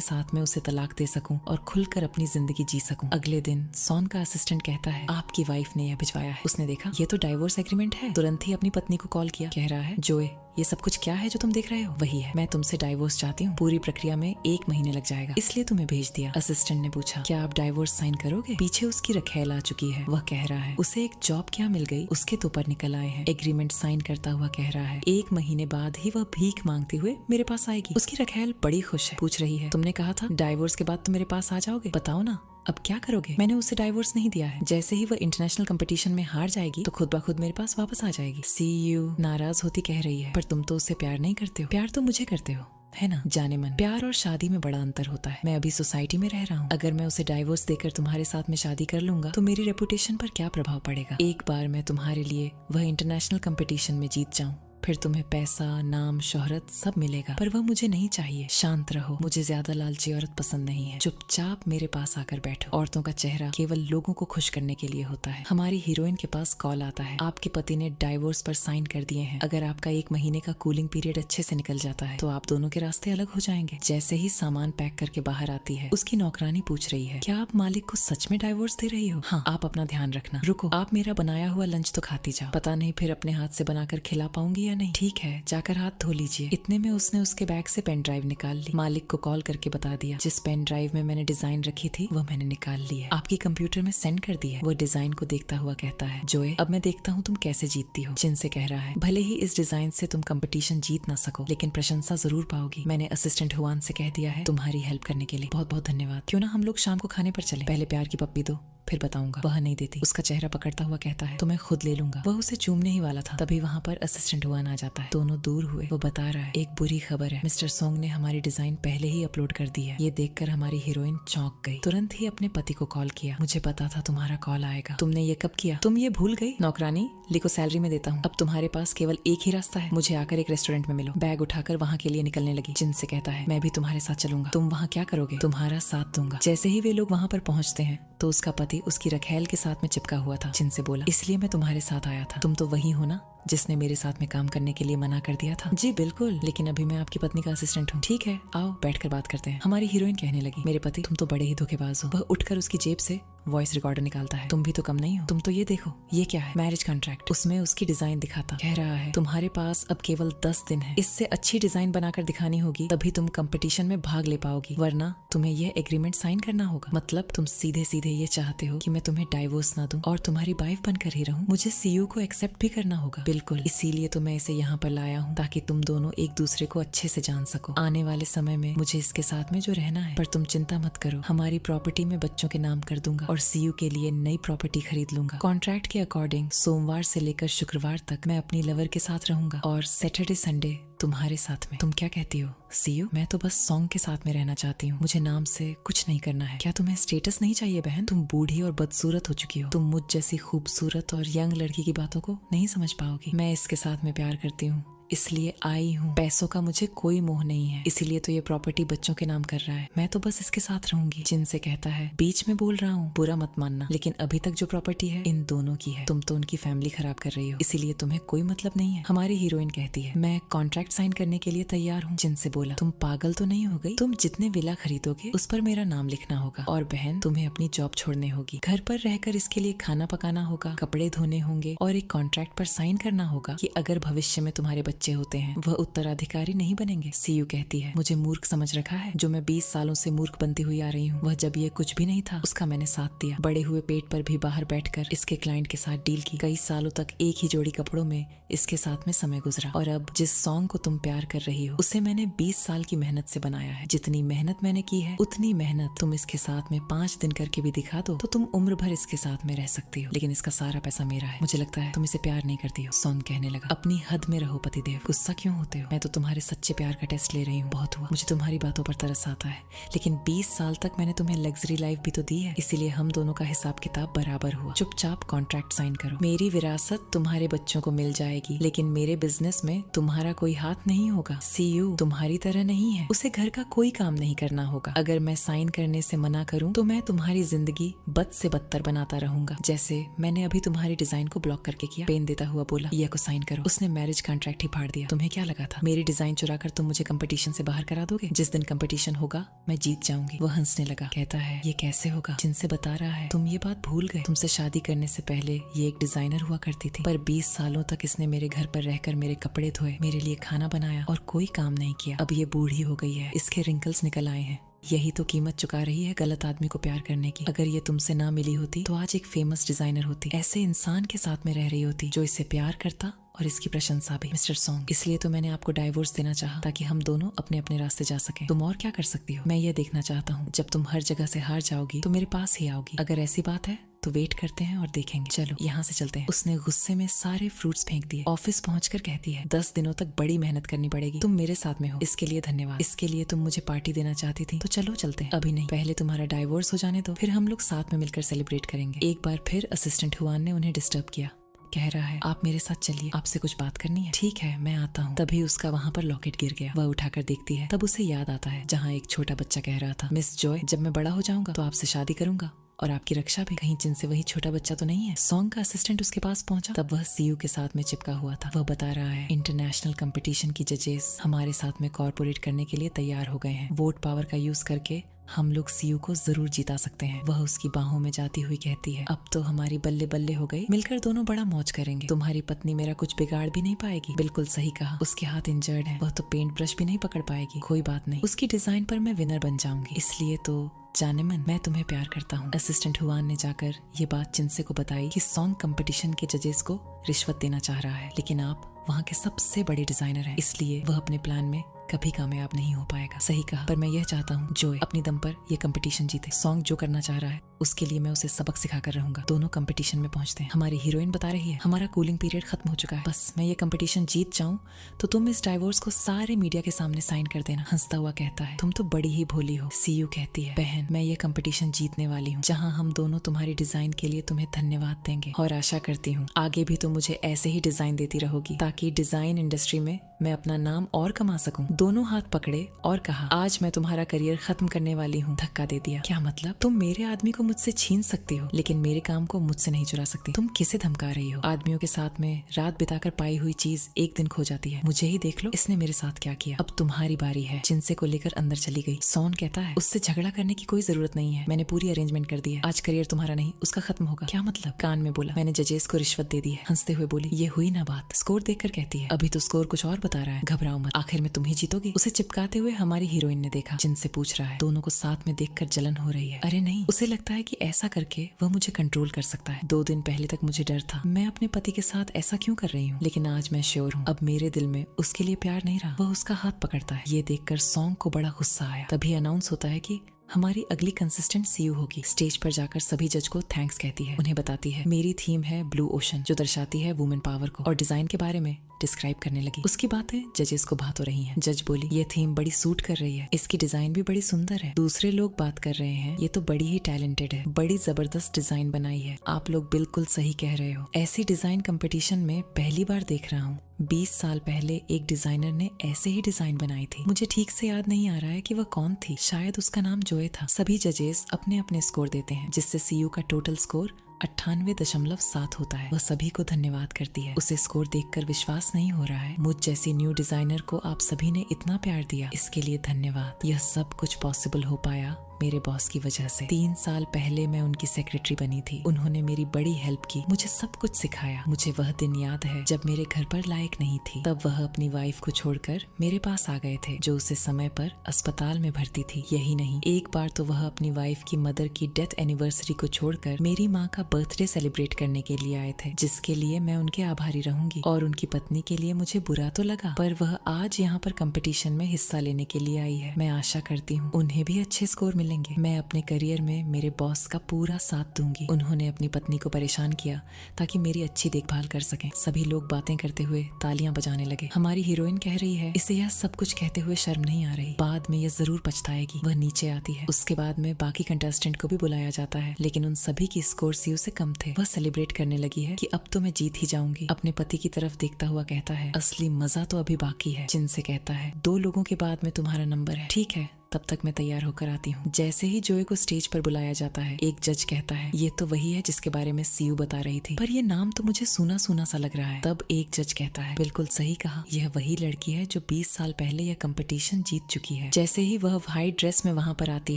साथ में उसे तलाक दे सकूं और खुलकर अपनी जिंदगी जी सकूं। अगले दिन सॉन का असिस्टेंट कहता है, आपकी वाइफ ने यह भिजवाया है। उसने देखा, ये तो डाइवोर्स एग्रीमेंट है। तुरंत ही अपनी पत्नी को कॉल किया। कह रहा है, जोए, ये सब कुछ क्या है जो तुम देख रहे हो? वही है, मैं तुमसे डाइवोर्स चाहती हूँ। पूरी प्रक्रिया में 1 महीने लग जाएगा, इसलिए तुम्हें भेज दिया। असिस्टेंट ने पूछा, क्या आप डाइवोर्स साइन करोगे? पीछे उसकी रखेल आ चुकी है। वह कह रहा है, उसे एक जॉब क्या मिल गई, उसके तो पर निकल आए हैं। एग्रीमेंट साइन करता हुआ कह रहा है, 1 महीने बाद ही वह भीख मांगते हुए मेरे पास आएगी। उसकी रखेल बड़ी खुश है। पूछ रही है, तुमने कहा था डाइवोर्स के बाद तुम मेरे पास आ जाओगे, बताओ ना अब क्या करोगे? मैंने उसे डाइवोर्स नहीं दिया है। जैसे ही वह इंटरनेशनल कंपटीशन में हार जाएगी तो खुद ब खुद मेरे पास वापस आ जाएगी। सी यू। नाराज होती कह रही है, पर तुम तो उससे प्यार नहीं करते हो। प्यार तो मुझे करते हो, है ना? जाने मन, प्यार और शादी में बड़ा अंतर होता है। मैं अभी सोसाइटी में रह रहा हूँ। अगर मैं उसे डाइवोर्स देकर तुम्हारे साथ में शादी कर लूंगा तो मेरी रेपुटेशन पर क्या प्रभाव पड़ेगा? एक बार मैं तुम्हारे लिए वह इंटरनेशनल कंपटीशन में जीत जाऊं, फिर तुम्हें पैसा, नाम, शोहरत सब मिलेगा, पर वह मुझे नहीं चाहिए। शांत रहो, मुझे ज्यादा लालची औरत पसंद नहीं है। चुपचाप मेरे पास आकर बैठो। औरतों का चेहरा केवल लोगों को खुश करने के लिए होता है। हमारी हीरोइन के पास कॉल आता है, आपके पति ने डाइवोर्स पर साइन कर दिए हैं। अगर आपका 1 महीने का कूलिंग पीरियड अच्छे से निकल जाता है तो आप दोनों के रास्ते अलग हो जाएंगे। जैसे ही सामान पैक करके बाहर आती है, उसकी नौकरानी पूछ रही है, क्या आप मालिक को सच में डाइवोर्स दे रही हो? हाँ, आप अपना ध्यान रखना। रुको, आप मेरा बनाया हुआ लंच तो खाती जाओ, पता नहीं फिर अपने हाथ से बनाकर खिला पाऊंगी या नहीं। ठीक है, जाकर हाथ धो लीजिए। इतने में उसने उसके बैग से पेन ड्राइव निकाल ली। मालिक को कॉल करके बता दिया, जिस पेन ड्राइव में मैंने डिजाइन रखी थी वह मैंने निकाल ली है, आपकी कंप्यूटर में सेंड कर दी है। वो डिजाइन को देखता हुआ कहता है, जोए, अब मैं देखता हूँ तुम कैसे जीतती हो। जिन से कह रहा है, भले ही इस डिजाइन से तुम कंपटीशन जीत ना सको, लेकिन प्रशंसा जरूर पाओगी। मैंने असिस्टेंट हुआन से कह दिया है तुम्हारी हेल्प करने के लिए। बहुत बहुत धन्यवाद। क्यों ना हम लोग शाम को खाने पर चले? पहले प्यार की पप्पी दो, फिर बताऊंगा। वह नहीं देती। उसका चेहरा पकड़ता हुआ कहता है, तो मैं खुद ले लूंगा। वह उसे चूमने ही वाला था, तभी वहाँ पर असिस्टेंट हुआन आ जाता है। दोनों दूर हुए। वो बता रहा है, एक बुरी खबर है, मिस्टर सोंग ने हमारी डिजाइन पहले ही अपलोड कर दी है। ये देखकर हमारी हीरोइन चौंक गई। तुरंत ही अपने पति को कॉल किया, मुझे पता था तुम्हारा कॉल आएगा। तुमने ये कब किया? तुम ये भूल गई? नौकरानी, लिखो सैलरी में देता हूँ। अब तुम्हारे पास केवल एक ही रास्ता है, मुझे आकर एक रेस्टोरेंट में मिलो। बैग उठाकर वहाँ के लिए निकलने लगी। जिनसे कहता है, मैं भी तुम्हारे साथ चलूंगा। तुम वहाँ क्या करोगे? तुम्हारा साथ दूंगा। जैसे ही वे लोग वहाँ पर पहुँचते हैं तो उसका पति उसकी रखेल के साथ में चिपका हुआ था। जिनसे बोला, इसलिए मैं तुम्हारे साथ आया था। तुम तो वही हो ना जिसने मेरे साथ में काम करने के लिए मना कर दिया था? जी बिल्कुल, लेकिन अभी मैं आपकी पत्नी का असिस्टेंट हूँ। ठीक है, आओ बैठकर बात करते हैं। हमारी हीरोइन कहने लगी, मेरे पति, तुम तो बड़े ही धोखेबाज हो। वह उठकर उसकी जेब से वॉइस रिकॉर्डर निकालता है, तुम भी तो कम नहीं हो। तुम तो ये देखो, ये क्या है? Marriage contract. उसमें उसकी डिजाइन दिखाता। कह रहा है, तुम्हारे पास अब केवल 10 दिन है, इससे अच्छी डिजाइन बनाकर दिखानी होगी, तभी तुम कंपटीशन में भाग ले पाओगी, वरना तुम्हें यह एग्रीमेंट साइन करना होगा। मतलब तुम सीधे सीधे ये चाहते हो कि मैं तुम्हें डाइवोर्स ना दूं और तुम्हारी वाइफ बनकर ही रहूं? मुझे सीयू को एक्सेप्ट भी करना होगा। बिल्कुल, इसीलिए तो मैं इसे यहाँ पर लाया हूँ, ताकि तुम दोनों एक दूसरे को अच्छे से जान सको। आने वाले समय में मुझे इसके साथ में जो रहना है, पर तुम चिंता मत करो, हमारी प्रॉपर्टी में बच्चों के नाम कर दूंगा और सीयू के लिए नई प्रॉपर्टी खरीद लूंगा। कॉन्ट्रैक्ट के अकॉर्डिंग सोमवार से लेकर शुक्रवार तक मैं अपनी लवर के साथ रहूंगा और सैटरडे संडे तुम्हारे साथ में। तुम क्या कहती हो? सी यू। मैं तो बस सॉन्ग के साथ में रहना चाहती हूँ, मुझे नाम से कुछ नहीं करना है। क्या तुम्हें स्टेटस नहीं चाहिए बहन? तुम बूढ़ी और बदसूरत हो चुकी हो, तुम मुझ जैसी खूबसूरत और यंग लड़की की बातों को नहीं समझ पाओगी। मैं इसके साथ में प्यार करती हूँ, इसलिए आई हूँ। पैसों का मुझे कोई मोह नहीं है, इसीलिए तो ये प्रॉपर्टी बच्चों के नाम कर रहा है। मैं तो बस इसके साथ रहूंगी। जिनसे कहता है बीच में बोल रहा हूँ, बुरा मत मानना, लेकिन अभी तक जो प्रॉपर्टी है इन दोनों की है। तुम तो उनकी फैमिली खराब कर रही हो, इसीलिए तुम्हें कोई मतलब नहीं है। हमारी हीरोइन कहती है मैं कॉन्ट्रैक्ट साइन करने के लिए तैयार हूँ। जिनसे बोला तुम पागल तो नहीं हो गई? तुम जितने विला खरीदोगे उस पर मेरा नाम लिखना होगा, और बहन तुम्हें अपनी जॉब छोड़ने होगी। घर पर रहकर इसके लिए खाना पकाना होगा, कपड़े धोने होंगे, और एक कॉन्ट्रैक्ट पर साइन करना होगा कि अगर भविष्य में तुम्हारे बच्चे होते हैं वह उत्तराधिकारी नहीं बनेंगे। सीयू कहती है मुझे मूर्ख समझ रखा है? जो मैं 20 सालों से मूर्ख बनती हुई आ रही हूँ, वह जब ये कुछ भी नहीं था उसका मैंने साथ दिया। बड़े हुए पेट पर भी बाहर बैठकर इसके क्लाइंट के साथ डील की। कई सालों तक एक ही जोड़ी कपड़ों में इसके साथ में समय गुजरा, और अब जिस सॉन्ग को तुम प्यार कर रही हो उसे मैंने 20 साल की मेहनत से बनाया है। जितनी मेहनत मैंने की है उतनी मेहनत तुम इसके साथ में 5 दिन करके भी दिखा दो तो तुम उम्र भर इसके साथ में रह सकती हो, लेकिन इसका सारा पैसा मेरा है। मुझे लगता है तुम इसे प्यार नहीं करती हो। सॉन्ग कहने लगा अपनी हद में रहो पतिदेव, गुस्सा क्यों होते हो? मैं तो तुम्हारे सच्चे प्यार का टेस्ट ले रही हूँ। बहुत हुआ, मुझे तुम्हारी बातों पर तरस आता है, लेकिन 20 साल तक मैंने तुम्हें लग्जरी लाइफ भी तो दी है, इसीलिए हम दोनों का हिसाब किताब बराबर हुआ। चुपचाप कॉन्ट्रैक्ट साइन करो। मेरी विरासत तुम्हारे बच्चों को मिल जाएगी, लेकिन मेरे बिजनेस में तुम्हारा कोई हाथ नहीं होगा। सीयू तुम्हारी तरह नहीं है, उसे घर का कोई काम नहीं करना होगा। अगर मैं साइन करने से मना करूं तो मैं तुम्हारी जिंदगी बद से बदतर बनाता रहूंगा, जैसे मैंने अभी तुम्हारी डिजाइन को ब्लॉक करके किया। पेन देता हुआ बोला ये को साइन करो। उसने मैरिज कॉन्ट्रैक्ट ही फाड़ दिया। तुम्हें क्या लगा था मेरी डिजाइन चुराकर तुम मुझे कंपटीशन से बाहर करा दोगे? जिस दिन कंपटीशन होगा मैं जीत जाऊंगी। वह हंसने लगा, कहता है ये कैसे होगा? जिनसे बता रहा है तुम ये बात भूल गए। तुमसे शादी करने से पहले ये एक डिजाइनर हुआ करती थी, पर 20 सालों तक इसने मेरे घर पर रहकर मेरे कपड़े धोए, मेरे लिए खाना बनाया और कोई काम नहीं किया। अब ये बूढ़ी हो गई है, इसके रिंकल्स निकल आए हैं। यही तो कीमत चुका रही है गलत आदमी को प्यार करने की। अगर ये तुमसे ना मिली होती तो आज एक फेमस डिजाइनर होती, ऐसे इंसान के साथ में रह रही होती जो इसे प्यार करता और इसकी प्रशंसा भी। मिस्टर सॉन्ग, इसलिए तो मैंने आपको डाइवोर्स देना चाहा, ताकि हम दोनों अपने अपने रास्ते जा सकें। तुम और क्या कर सकती हो? मैं ये देखना चाहता हूँ जब तुम हर जगह से हार जाओगी तो मेरे पास ही आओगी। अगर ऐसी बात है तो वेट करते हैं और देखेंगे। चलो यहाँ से चलते हैं। उसने गुस्से में सारे फ्रूट्स फेंक दिए। ऑफिस पहुंचकर कहती है 10 दिनों तक बड़ी मेहनत करनी पड़ेगी। तुम मेरे साथ में हो, इसके लिए धन्यवाद। इसके लिए तुम मुझे पार्टी देना चाहती थी, तो चलो चलते हैं। अभी नहीं, पहले तुम्हारा डाइवोर्स हो जाने दो, फिर हम लोग साथ में मिलकर सेलिब्रेट करेंगे। एक बार फिर असिस्टेंट हुआन ने उन्हें डिस्टर्ब किया। कह रहा है आप मेरे साथ चलिए, आपसे कुछ बात करनी है। ठीक है मैं आता हूँ। तभी उसका वहाँ पर लॉकेट गिर गया। वह उठाकर देखती है, तब उसे याद आता है जहाँ एक छोटा बच्चा कह रहा था मिस जॉय जब मैं बड़ा हो जाऊंगा तो आपसे शादी करूंगा और आपकी रक्षा भी। कहीं जिनसे वही छोटा बच्चा तो नहीं है? सॉन्ग का असिस्टेंट उसके पास पहुंचा, तब वह सीयू के साथ में चिपका हुआ था। वह बता रहा है इंटरनेशनल कंपटीशन की जजेस हमारे साथ में कॉर्पोरेट करने के लिए तैयार हो गए हैं। वोट पावर का यूज करके हम लोग सीयू को जरूर जीता सकते हैं। वह उसकी बाहों में जाती हुई कहती है अब तो हमारी बल्ले बल्ले हो गई, मिलकर दोनों बड़ा मौज करेंगे। तुम्हारी पत्नी मेरा कुछ बिगाड़ भी नहीं पाएगी। बिल्कुल सही कहा, उसके हाथ इंजर्ड हैं, वह तो पेंट ब्रश भी नहीं पकड़ पाएगी। कोई बात नहीं, उसकी डिजाइन पर मैं विनर बन जाऊंगी। इसलिए तो जाने मन मैं तुम्हें प्यार करता हूँ। असिस्टेंट हुआन ने जाकर ये बात जिनसे को बताई कि सॉन्ग कंपटीशन के जजेस को रिश्वत देना चाह रहा है, लेकिन आप वहाँ के सबसे बड़े डिजाइनर हैं, इसलिए वह अपने प्लान में कभी कामयाब नहीं हो पाएगा। सही कहा, पर मैं यह चाहता हूँ जोय अपनी दम पर ये कंपटीशन जीते। सॉन्ग जो करना चाह रहा है उसके लिए मैं उसे सबक सिखा कर रहूंगा। दोनों कंपटीशन में पहुंचते हैं। हमारी हीरोइन बता रही है हमारा कूलिंग पीरियड खत्म हो चुका है, बस मैं ये कंपटीशन जीत जाऊं तो तुम इस डाइवोर्स को सारे मीडिया के सामने साइन कर देना। हंसता हुआ कहता है तुम तो बड़ी ही भोली हो। सीयू कहती है बहन मैं ये कंपटीशन जीतने वाली हूँ, जहाँ हम दोनों तुम्हारी डिजाइन के लिए तुम्हें धन्यवाद देंगे, और आशा करती हूँ आगे भी तुम मुझे ऐसे ही डिजाइन देती रहोगी ताकि डिजाइन इंडस्ट्री में मैं अपना नाम और कमा सकूं। दोनों हाथ पकड़े और कहा आज मैं तुम्हारा करियर खत्म करने वाली हूँ। धक्का दे दिया। क्या मतलब? तुम मेरे आदमी को मुझसे छीन सकती हो लेकिन मेरे काम को मुझसे नहीं चुरा सकती। तुम किसे धमका रही हो? आदमियों के साथ में रात बिताकर पाई हुई चीज एक दिन खो जाती है। मुझे ही देख लो इसने मेरे साथ क्या किया। अब तुम्हारी बारी है। जिनसे को लेकर अंदर चली गई। सॉन कहता है उससे झगड़ा करने की कोई जरूरत नहीं है, मैंने पूरी अरेंजमेंट कर दी है। आज करियर तुम्हारा नहीं उसका खत्म होगा। क्या मतलब? कान में बोला मैंने जजेस को रिश्वत दे दी है। हंसते हुए बोली ये हुई ना बात। स्कोर देखकर कहती है अभी तो स्कोर कुछ और बता रहा है, घबराओ मत, आखिर में तुम ही जीतोगी। उसे चिपकाते हुए हमारी हीरोइन ने देखा। जिनसे पूछ रहा है दोनों को साथ में देखकर जलन हो रही है। अरे नहीं, उसे लगता है कि ऐसा करके वह मुझे कंट्रोल कर सकता है। 2 दिन पहले तक मुझे डर था मैं अपने पति के साथ ऐसा क्यों कर रही हूँ, लेकिन आज मैं श्योर हूँ अब मेरे दिल में उसके लिए प्यार नहीं रहा। वह उसका हाथ पकड़ता है। ये देखकर सॉन्ग को बड़ा गुस्सा आया। तभी अनाउंस होता है कि हमारी अगली कंसिस्टेंट सीयू होगी। स्टेज पर जाकर सभी जज को थैंक्स कहती है, उन्हें बताती है मेरी थीम है ब्लू ओशन, जो दर्शाती है वुमेन पावर को, और डिजाइन के बारे में डिस्क्राइब करने लगी। उसकी बातें जजेस को भा तो रही हैं। जज बोली ये थीम बड़ी सूट कर रही है, इसकी डिजाइन भी बड़ी सुंदर है। दूसरे लोग बात कर रहे हैं ये तो बड़ी ही टैलेंटेड है, बड़ी जबरदस्त डिजाइन बनाई है। आप लोग बिल्कुल सही कह रहे हो, ऐसी डिजाइन कंपटीशन में पहली बार देख रहा हूँ। 20 साल पहले एक डिजाइनर ने ऐसे ही डिजाइन बनाई थी। मुझे ठीक से याद नहीं आ रहा है कि वह कौन थी, शायद उसका नाम जोए था। सभी जजेस अपने अपने स्कोर देते हैं, जिससे सीयू का टोटल स्कोर 98.7 होता है। वह सभी को धन्यवाद करती है। उसे स्कोर देखकर विश्वास नहीं हो रहा है। मुझ जैसी न्यू डिजाइनर को आप सभी ने इतना प्यार दिया, इसके लिए धन्यवाद। यह सब कुछ पॉसिबल हो पाया मेरे बॉस की वजह से। 3 साल पहले मैं उनकी सेक्रेटरी बनी थी। उन्होंने मेरी बड़ी हेल्प की, मुझे सब कुछ सिखाया। मुझे वह दिन याद है जब मेरे घर पर लायक नहीं थी। तब वह अपनी वाइफ को छोड़कर मेरे पास आ गए थे, जो उसे समय पर अस्पताल में भर्ती थी। यही नहीं, एक बार तो वह अपनी वाइफ की मदर की डेथ एनिवर्सरी को छोड़कर मेरी माँ का बर्थडे सेलिब्रेट करने के लिए आए थे, जिसके लिए मैं उनके आभारी रहूंगी। और उनकी पत्नी के लिए मुझे बुरा तो लगा, पर वह आज यहाँ पर कंपटीशन में हिस्सा लेने के लिए आई है। मैं आशा करती हूँ उन्हें भी अच्छे स्कोर मिलेंगे। मैं अपने करियर में मेरे बॉस का पूरा साथ दूंगी। उन्होंने अपनी पत्नी को परेशान किया ताकि मेरी अच्छी देखभाल कर सकें। सभी लोग बातें करते हुए तालियां बजाने लगे। हमारी हीरोइन कह रही है इसे यह सब कुछ कहते हुए शर्म नहीं आ रही, बाद में यह जरूर पछताएगी। वह नीचे आती है। उसके बाद में बाकी कंटेस्टेंट को भी बुलाया जाता है, लेकिन उन सभी की स्कोर सीयू से कम थे। वह सेलिब्रेट करने लगी है कि अब तो मैं जीत ही जाऊंगी। अपने पति की तरफ देखता हुआ कहता है असली मजा तो अभी बाकी है। जिन से कहता है 2 लोगों के बाद में तुम्हारा नंबर है, ठीक है तब तक मैं तैयार होकर आती हूँ। जैसे ही जोए को स्टेज पर बुलाया जाता है, एक जज कहता है ये तो वही है जिसके बारे में सीयू बता रही थी, पर ये नाम तो मुझे सुना सुना सा लग रहा है। तब एक जज कहता है बिल्कुल सही कहा, यह वही लड़की है जो 20 साल पहले यह कंपटीशन जीत चुकी है। जैसे ही वह व्हाइट ड्रेस में वहाँ पर आती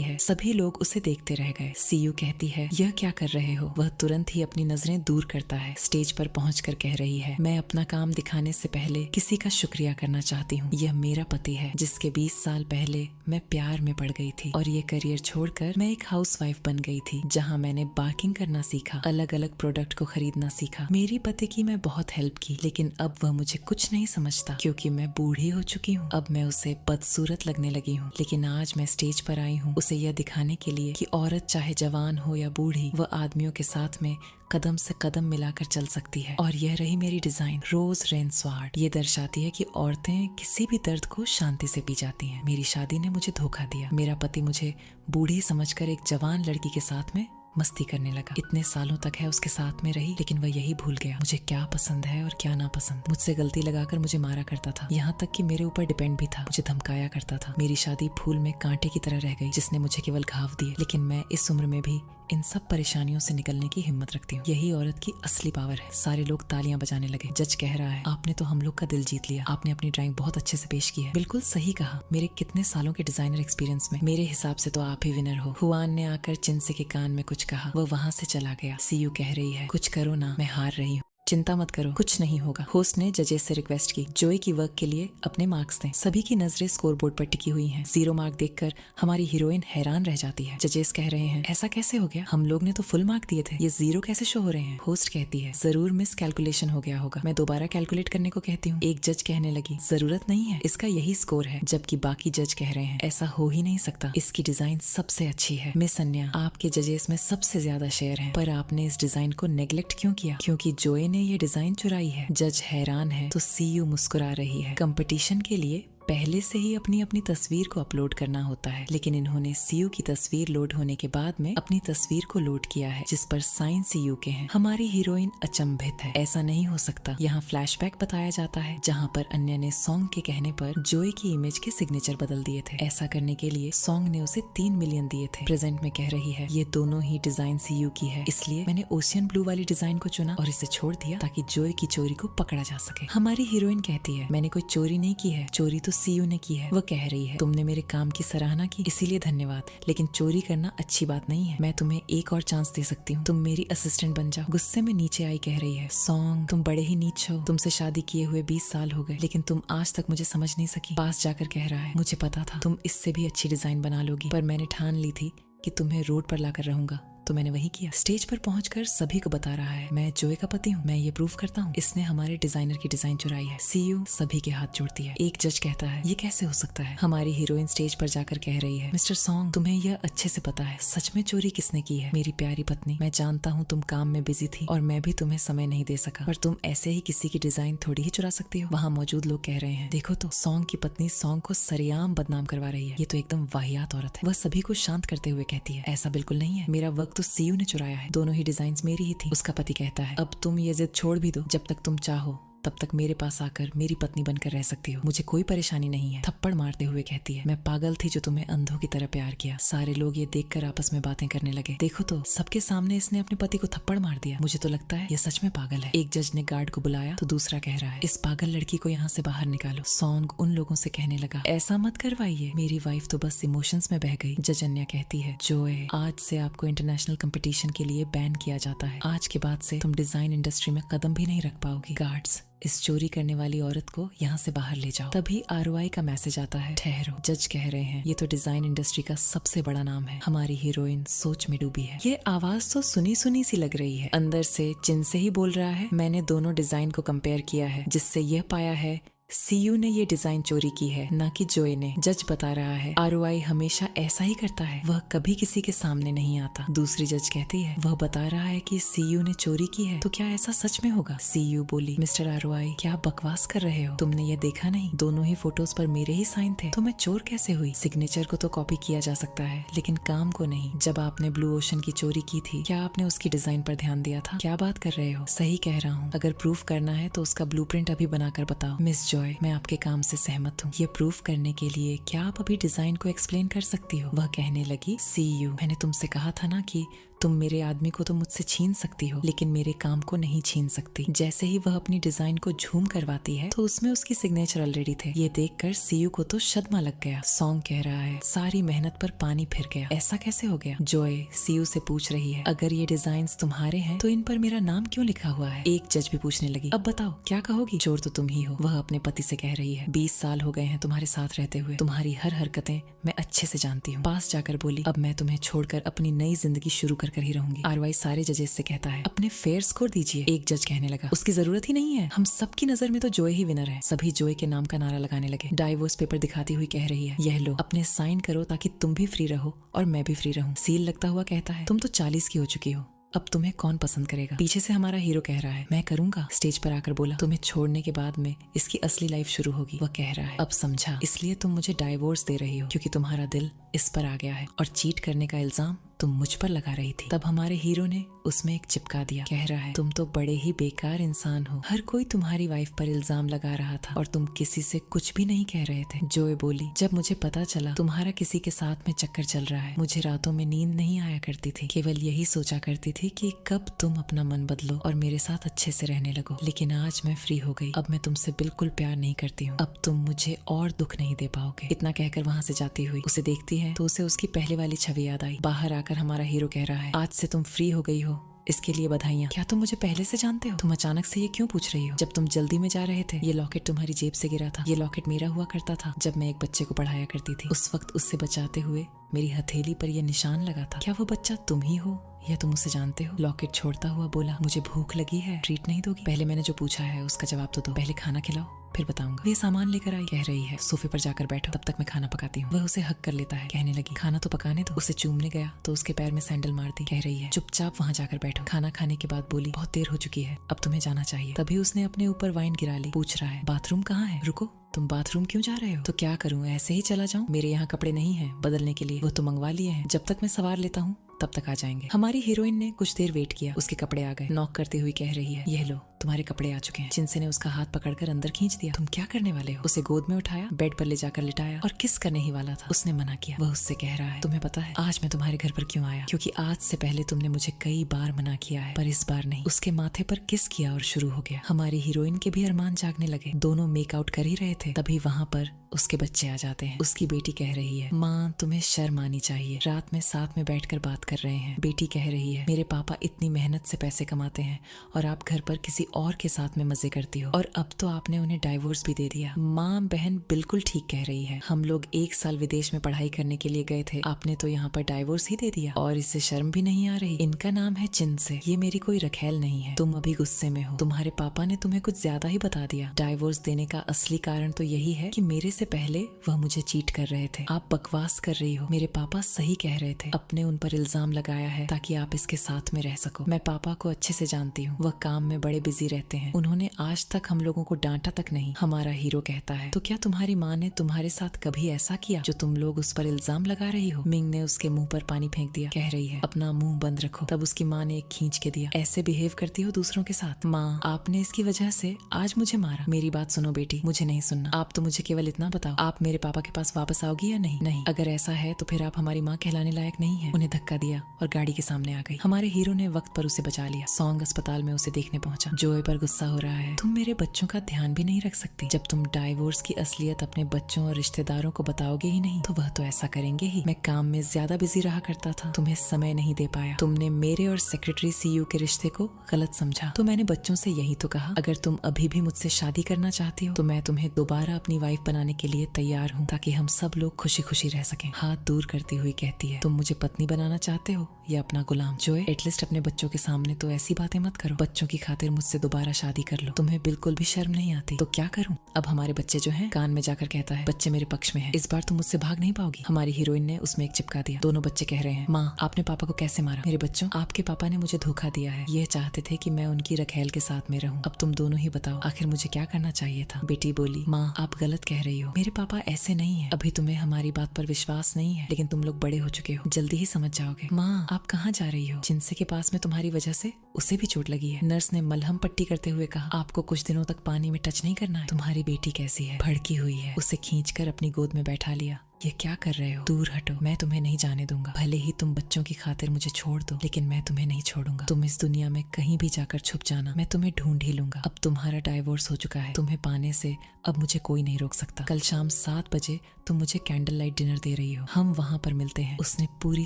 है, सभी लोग उसे देखते रह गए। सीयू कहती है यह क्या कर रहे हो। वह तुरंत ही अपनी नजरें दूर करता है। स्टेज पर पहुंचकर कह रही है मैं अपना काम दिखाने से पहले किसी का शुक्रिया करना चाहती हूँ। यह मेरा पति है जिसके 20 साल पहले मैं प्यार में पड़ गई थी, और ये करियर छोड़कर मैं एक हाउसवाइफ बन गई थी, जहाँ मैंने बाकिंग करना सीखा, अलग अलग प्रोडक्ट को खरीदना सीखा। मेरी पति की मैं बहुत हेल्प की, लेकिन अब वह मुझे कुछ नहीं समझता क्योंकि मैं बूढ़ी हो चुकी हूँ। अब मैं उसे बदसूरत लगने लगी हूँ। लेकिन आज मैं स्टेज पर आई हूँ उसे यह दिखाने के लिए कि औरत चाहे जवान हो या बूढ़ी, वह आदमियों के साथ में कदम से कदम मिलाकर चल सकती है। और यह रही मेरी डिजाइन रोज रेन स्वार्ड। ये दर्शाती है कि औरतें किसी भी दर्द को शांति से पी जाती हैं। मेरी शादी ने मुझे धोखा दिया। मेरा पति मुझे बूढ़ी समझकर एक जवान लड़की के साथ में मस्ती करने लगा। इतने सालों तक है उसके साथ में रही, लेकिन वह यही भूल गया मुझे क्या पसंद है और क्या नापसंद। मुझसे गलती लगाकर मुझे मारा करता था, यहाँ तक कि मेरे ऊपर डिपेंड भी था, मुझे धमकाया करता था। मेरी शादी फूल में कांटे की तरह रह गई, जिसने मुझे केवल घाव दिए। लेकिन मैं इस उम्र में भी इन सब परेशानियों से निकलने की हिम्मत रखती हूँ। यही औरत की असली पावर है। सारे लोग तालियां बजाने लगे। जज कह रहा है आपने तो हम लोग का दिल जीत लिया। आपने अपनी ड्राइंग बहुत अच्छे से पेश की है। बिल्कुल सही कहा। मेरे कितने सालों के डिजाइनर एक्सपीरियंस में मेरे हिसाब से तो आप ही विनर हो। हुआन ने आकर चिंसे के कान में कुछ कहा, वह वहाँ से चला गया। सीयू कह रही है कुछ करो ना, मैं हार रही हूँ। चिंता मत करो, कुछ नहीं होगा। होस्ट ने जजेस से रिक्वेस्ट की जोए की वर्क के लिए अपने मार्क्स दें। सभी की नजरें स्कोर बोर्ड पर टिकी हुई हैं। 0 मार्क देखकर हमारी हीरोइन हैरान रह जाती है। जजेस कह रहे हैं ऐसा कैसे हो गया, हम लोग ने तो फुल मार्क दिए थे, ये 0 कैसे शो हो रहे हैं। होस्ट कहती है जरूर मिस कैलकुलेशन हो गया होगा, मैं दोबारा कैलकुलेट करने को कहती हूँ। एक जज कहने लगी जरूरत नहीं है, इसका यही स्कोर है। जबकि बाकी जज कह रहे हैं ऐसा हो ही नहीं सकता, इसकी डिजाइन सबसे अच्छी है। मिस अन्या, आपके जजेस में सबसे ज्यादा शेयर है, पर आपने इस डिजाइन को नेग्लेक्ट क्यों किया। क्योंकि जोए ने ये डिजाइन चुराई है। जज हैरान है तो सीयू मुस्कुरा रही है। कंपटीशन के लिए पहले से ही अपनी अपनी तस्वीर को अपलोड करना होता है, लेकिन इन्होंने सीयू की तस्वीर लोड होने के बाद में अपनी तस्वीर को लोड किया है, जिस पर साइन सीयू के हैं। हमारी हीरोइन अचंभित है, ऐसा नहीं हो सकता। यहाँ फ्लैशबैक बताया जाता है, जहाँ पर अन्य ने सॉन्ग के कहने पर जोए की इमेज के सिग्नेचर बदल दिए थे। ऐसा करने के लिए सॉन्ग ने उसे 3 मिलियन दिए थे। प्रेजेंट में कह रही है ये दोनों ही डिजाइन सीयू की है, इसलिए मैंने ओशियन ब्लू वाली डिजाइन को चुना और इसे छोड़ दिया ताकि जोए की चोरी को पकड़ा जा सके। हमारी हीरोइन कहती है मैंने कोई चोरी नहीं की है, चोरी तो सीयू ने की है। वह कह रही है तुमने मेरे काम की सराहना की, इसीलिए धन्यवाद, लेकिन चोरी करना अच्छी बात नहीं है। मैं तुम्हें एक और चांस दे सकती हूँ, तुम मेरी असिस्टेंट बन जाओ। गुस्से में नीचे आई कह रही है सॉन्ग तुम बड़े ही नीच हो, तुमसे शादी किए हुए 20 साल हो गए, लेकिन तुम आज तक मुझे समझ नहीं सकी। पास जाकर कह रहा है मुझे पता था तुम इससे भी अच्छी डिजाइन बना लोगी, पर मैंने ठान ली थी कि तुम्हें रोड पर लाकर रहूंगा, तो मैंने वही किया। स्टेज पर पहुंचकर सभी को बता रहा है मैं जोए का पति हूँ, मैं ये प्रूव करता हूँ इसने हमारे डिजाइनर की डिजाइन चुराई है। सीयू सभी के हाथ जोड़ती है। एक जज कहता है ये कैसे हो सकता है। हमारी हीरोइन स्टेज पर जाकर कह रही है मिस्टर सॉन्ग तुम्हें यह अच्छे से पता है सच में चोरी किसने की है। मेरी प्यारी पत्नी, मैं जानता हूँ तुम काम में बिजी थी और मैं भी तुम्हें समय नहीं दे सका, पर तुम ऐसे ही किसी की डिजाइन थोड़ी ही चुरा सकती हो। वहाँ मौजूद लोग कह रहे हैं देखो तो सॉन्ग की पत्नी सॉन्ग को सरेआम बदनाम करवा रही है, ये तो एकदम वाहियात औरत है। वह सभी को शांत करते हुए कहती है ऐसा बिल्कुल नहीं है, मेरा वक्त तो सीयू ने चुराया है, दोनों ही डिजाइन मेरी ही थी। उसका पति कहता है अब तुम ये जिद छोड़ भी दो, जब तक तुम चाहो तब तक मेरे पास आकर मेरी पत्नी बनकर रह सकती हो, मुझे कोई परेशानी नहीं है। थप्पड़ मारते हुए कहती है मैं पागल थी जो तुम्हें अंधों की तरह प्यार किया। सारे लोग ये देखकर आपस में बातें करने लगे। देखो तो सबके सामने इसने अपने पति को थप्पड़ मार दिया, मुझे तो लगता है ये सच में पागल है। एक जज ने गार्ड को बुलाया तो दूसरा कह रहा है इस पागल लड़की को यहाँ से बाहर निकालो। सॉन्ग उन लोगों से कहने लगा ऐसा मत करवाइए, मेरी वाइफ तो बस इमोशंस में बह गई। जज अन्या कहती है जोए आज से आपको इंटरनेशनल कंपटीशन के लिए बैन किया जाता है, आज के बाद से तुम डिजाइन इंडस्ट्री में कदम भी नहीं रख पाओगी। गार्ड्स इस चोरी करने वाली औरत को यहाँ से बाहर ले जाओ। तभी आरओआई का मैसेज आता है। ठहरो, जज कह रहे हैं ये तो डिजाइन इंडस्ट्री का सबसे बड़ा नाम है। हमारी हीरोइन सोच में डूबी है। ये आवाज तो सुनी सुनी सी लग रही है। अंदर से चिन से ही बोल रहा है मैंने दोनों डिजाइन को कंपेयर किया है जिससे यह पाया है सीयू ने ये डिजाइन चोरी की है, ना कि जोए ने। जज बता रहा है आरओआई हमेशा ऐसा ही करता है, वह कभी किसी के सामने नहीं आता। दूसरी जज कहती है वह बता रहा है कि सीयू ने चोरी की है, तो क्या ऐसा सच में होगा। सीयू बोली मिस्टर आरओआई क्या बकवास कर रहे हो, तुमने ये देखा नहीं दोनों ही फोटोज पर मेरे ही साइन थे, तो मैं चोर कैसे हुई। सिग्नेचर को तो कॉपी किया जा सकता है लेकिन काम को नहीं। जब आपने ब्लू ओशन की चोरी की थी क्या आपने उसकी डिजाइन पर ध्यान दिया था। क्या बात कर रहे हो। सही कह रहा हूँ, अगर प्रूफ करना है तो उसका ब्लूप्रिंट अभी बनाकर बताओ। मिस जॉय मैं आपके काम से सहमत हूँ, ये प्रूफ करने के लिए क्या आप अभी डिजाइन को एक्सप्लेन कर सकती हो। वह कहने लगी सीयू मैंने तुमसे कहा था ना कि तुम मेरे आदमी को तो मुझसे छीन सकती हो लेकिन मेरे काम को नहीं छीन सकती। जैसे ही वह अपनी डिजाइन को झूम करवाती है तो उसमें उसकी सिग्नेचर ऑलरेडी थे। ये देखकर सीयू को तो सदमा लग गया। सॉन्ग कह रहा है सारी मेहनत पर पानी फिर गया, ऐसा कैसे हो गया। जॉय सीयू से पूछ रही है अगर ये डिजाइन्स तुम्हारे हैं तो इन पर मेरा नाम क्यों लिखा हुआ है। एक जज भी पूछने लगी अब बताओ क्या कहोगी। चोर तो तुम ही हो। वह अपने पति से कह रही है 20 साल हो गए हैं तुम्हारे साथ रहते हुए, तुम्हारी हर हरकतें मैं अच्छे से जानती हूँ। पास जाकर बोली अब मैं तुम्हें छोड़कर अपनी नई जिंदगी शुरू कर ही रहूंगी। आरओआई सारे जजेस से कहता है अपने फेयर स्कोर दीजिए। एक जज कहने लगा उसकी जरूरत ही नहीं है, हम सबकी नजर में तो जोए ही विनर है। सभी जोए के नाम का नारा लगाने लगे। डाइवोर्स पेपर दिखाती हुई कह रही है यह लो अपने साइन करो ताकि तुम भी फ्री रहो और मैं भी फ्री रहूं। सील लगता हुआ कहता है तुम तो 40 की हो चुकी हो, अब तुम्हें कौन पसंद करेगा। पीछे से हमारा हीरो कह रहा है मैं करूंगा। स्टेज पर आकर बोला तुम्हें छोड़ने के बाद में इसकी असली लाइफ शुरू होगी। वह कह रहा है अब समझा, इसलिए तुम मुझे डाइवोर्स दे रही हो क्योंकि तुम्हारा दिल इस पर आ गया है और चीट करने का इल्जाम तुम मुझ पर लगा रही थी। तब हमारे हीरो ने उसमें एक चिपका दिया। कह रहा है तुम तो बड़े ही बेकार इंसान हो, हर कोई तुम्हारी वाइफ पर इल्जाम लगा रहा था और तुम किसी से कुछ भी नहीं कह रहे थे। जोए बोली जब मुझे पता चला तुम्हारा किसी के साथ में चक्कर चल रहा है, मुझे रातों में नींद नहीं आया करती थी, केवल यही सोचा करती थी कि कब तुम अपना मन बदलो और मेरे साथ अच्छे से रहने लगो। लेकिन आज मैं फ्री हो गई, अब मैं तुमसे बिल्कुल प्यार नहीं करती हूँ, अब तुम मुझे और दुख नहीं दे पाओगे। इतना कहकर वहाँ से जाती हुई उसे देखती है तो उसे उसकी पहले वाली छवि याद आई। बाहर आकर हमारा हीरो कह रहा है आज से तुम फ्री हो गई हो, इसके लिए बधाइयाँ। क्या तुम मुझे पहले से जानते हो। तुम अचानक से ये क्यों पूछ रही हो। जब तुम जल्दी में जा रहे थे ये लॉकेट तुम्हारी जेब से गिरा था। ये लॉकेट मेरा हुआ करता था जब मैं एक बच्चे को पढ़ाया करती थी। उस वक्त उससे बचाते हुए मेरी हथेली पर यह निशान लगा था। क्या वो बच्चा तुम ही हो या तुम उसे जानते हो। लॉकेट छोड़ता हुआ बोला मुझे भूख लगी है, ट्रीट नहीं दोगी। पहले मैंने जो पूछा है उसका जवाब तो दो, पहले खाना खिलाओ फिर बताऊंगा। ये सामान लेकर आई। कह रही है सोफे पर जाकर बैठो तब तक मैं खाना पकाती हूँ। वह उसे हक कर लेता है। कहने लगी खाना तो पकाने दो। उसे चूमने गया तो उसके पैर में सैंडल मार दी। कह रही है चुपचाप वहाँ जाकर बैठो। खाना खाने के बाद बोली बहुत देर हो चुकी है, अब तुम्हें जाना चाहिए। तभी उसने अपने ऊपर वाइन गिरा ली। पूछ रहा है बाथरूम कहाँ है। रुको तुम बाथरूम क्यों जा रहे हो। तो क्या करूँ ऐसे ही चला जाऊँ, मेरे यहाँ कपड़े नहीं है बदलने के लिए, वो तो मंगवा लिए हैं, जब तक मैं सवार लेता हूँ तब तक आ जाएंगे। हमारी हीरोइन ने कुछ देर वेट किया, उसके कपड़े आ गए। नॉक करते हुए कह रही है यह लो तुम्हारे कपड़े आ चुके हैं। चिंसे ने उसका हाथ पकड़कर अंदर खींच दिया। तुम क्या करने वाले हो। उसे गोद में उठाया, बेड पर ले जाकर लिटाया और किस करने ही वाला था। उसने मना किया। वह उससे कह रहा है तुम्हें पता है आज मैं तुम्हारे घर पर क्यों आया, क्योंकि आज से पहले तुमने मुझे कई बार मना किया है पर इस बार नहीं। उसके माथे पर किस किया और शुरू हो गया। हमारी हीरोइन के भी अरमान जागने लगे। दोनों मेकआउट कर ही रहे थे तभी वहाँ पर उसके बच्चे आ जाते हैं। उसकी बेटी कह रही है, माँ तुम्हें शर्म आनी चाहिए, रात में साथ में बैठकर बात कर रहे हैं। बेटी कह रही है, मेरे पापा इतनी मेहनत से पैसे कमाते हैं और आप घर पर किसी और के साथ में मजे करती हो, और अब तो आपने उन्हें डाइवोर्स भी दे दिया। माँ बहन बिल्कुल ठीक कह रही है, हम लोग 1 साल विदेश में पढ़ाई करने के लिए गए थे, आपने तो यहाँ पर डाइवोर्स ही दे दिया, और इससे शर्म भी नहीं आ रही। इनका नाम है चिनसे, ये मेरी कोई रखेल नहीं है, तुम अभी गुस्से में हो, तुम्हारे पापा ने तुम्हें कुछ ज्यादा ही बता दिया। डाइवोर्स देने का असली कारण तो यही है कि मेरे से पहले वह मुझे चीट कर रहे थे। आप बकवास कर रही हो, मेरे पापा सही कह रहे थे, अपने उन पर इल्जाम लगाया है ताकि आप इसके साथ में रह सको। मैं पापा को अच्छे से जानती हूँ, वह काम में बड़े बिजी रहते हैं, उन्होंने आज तक हम लोगों को डांटा तक नहीं। हमारा हीरो कहता है, तो क्या तुम्हारी माँ ने तुम्हारे साथ कभी ऐसा किया जो तुम लोग उस पर इल्जाम लगा रही हो? मिंग ने उसके मुंह पर पानी फेंक दिया, कह रही है, अपना मुंह बंद रखो। तब उसकी माँ ने एक खींच के दिया, ऐसे बिहेव करती हो दूसरों के साथ? माँ, आपने इसकी वजह से आज मुझे मारा। मेरी बात सुनो बेटी, मुझे नहीं सुनना। आप तो मुझे केवल इतना बताओ, आप मेरे पापा के पास वापस आओगी या नहीं? नहीं, अगर ऐसा है तो फिर आप हमारी माँ कहलाने लायक नहीं है। उन्हें धक्का दिया और गाड़ी के सामने आ गई। हमारे हीरो ने वक्त पर उसे बचा लिया। सॉन्ग अस्पताल में उसे देखने पहुंचा। जोए पर गुस्सा हो रहा है, तुम मेरे बच्चों का ध्यान भी नहीं रख सकती। जब तुम डाइवोर्स की असलियत अपने बच्चों और रिश्तेदारों को बताओगे ही नहीं तो वह तो ऐसा करेंगे ही। मैं काम में ज्यादा बिजी रहा करता था, तुम्हें समय नहीं दे पाया। तुमने मेरे और सेक्रेटरी सीयू के रिश्ते को गलत समझा, तो मैंने बच्चों से यही तो कहा, अगर तुम अभी भी मुझसे शादी करना चाहती हो तो मैं तुम्हें दोबारा अपनी वाइफ बनाने के लिए तैयार हूँ, ताकि हम सब लोग खुशी खुशी रह सकें। हाथ दूर करती हुई कहती है, तुम मुझे पत्नी बनाना चाहते हो या अपना गुलाम? जोए, एटलीस्ट अपने बच्चों के सामने तो ऐसी बातें मत करो। बच्चों की खातिर मुझसे दोबारा शादी कर लो। तुम्हें बिल्कुल भी शर्म नहीं आती? तो क्या करूं? अब हमारे बच्चे जो हैं, कान में जाकर कहता है, बच्चे मेरे पक्ष में हैं, इस बार तुम मुझसे भाग नहीं पाओगी। हमारी हीरोइन ने उसमें एक चिपका दिया। दोनों बच्चे कह रहे हैं, माँ आपने पापा को कैसे मारा? मेरे बच्चों, आपके पापा ने मुझे धोखा दिया है, ये चाहते थे कि मैं उनकी रखेल के साथ में रहूं। अब तुम दोनों ही बताओ, आखिर मुझे क्या करना चाहिए था? बेटी बोली, माँ आप गलत कह रही हो, मेरे पापा ऐसे नहीं है। अभी तुम्हें हमारी बात पर विश्वास नहीं है, लेकिन तुम लोग बड़े हो चुके हो, जल्दी ही समझ जाओगे। माँ आप कहाँ जा रही हो? जिनसे के पास में तुम्हारी वजह से उसे भी चोट लगी है। नर्स ने मलहम पट्टी करते हुए कहा, आपको कुछ दिनों तक पानी में टच नहीं करना है। तुम्हारी बेटी कैसी है? भड़की हुई है। उसे खींचकर अपनी गोद में बैठा लिया। ये क्या कर रहे हो? दूर हटो, मैं तुम्हें नहीं जाने दूंगा। भले ही तुम बच्चों की खातिर मुझे छोड़ दो, लेकिन मैं तुम्हें नहीं छोड़ूंगा। तुम इस दुनिया में कहीं भी जाकर छुप जाना, मैं तुम्हें ढूंढ ही लूंगा। अब तुम्हारा डाइवोर्स हो चुका है, तुम्हें पाने से अब मुझे कोई नहीं रोक सकता। कल शाम 7 बजे तुम मुझे कैंडल लाइट डिनर दे रही हो, हम वहाँ पर मिलते हैं। उसने पूरी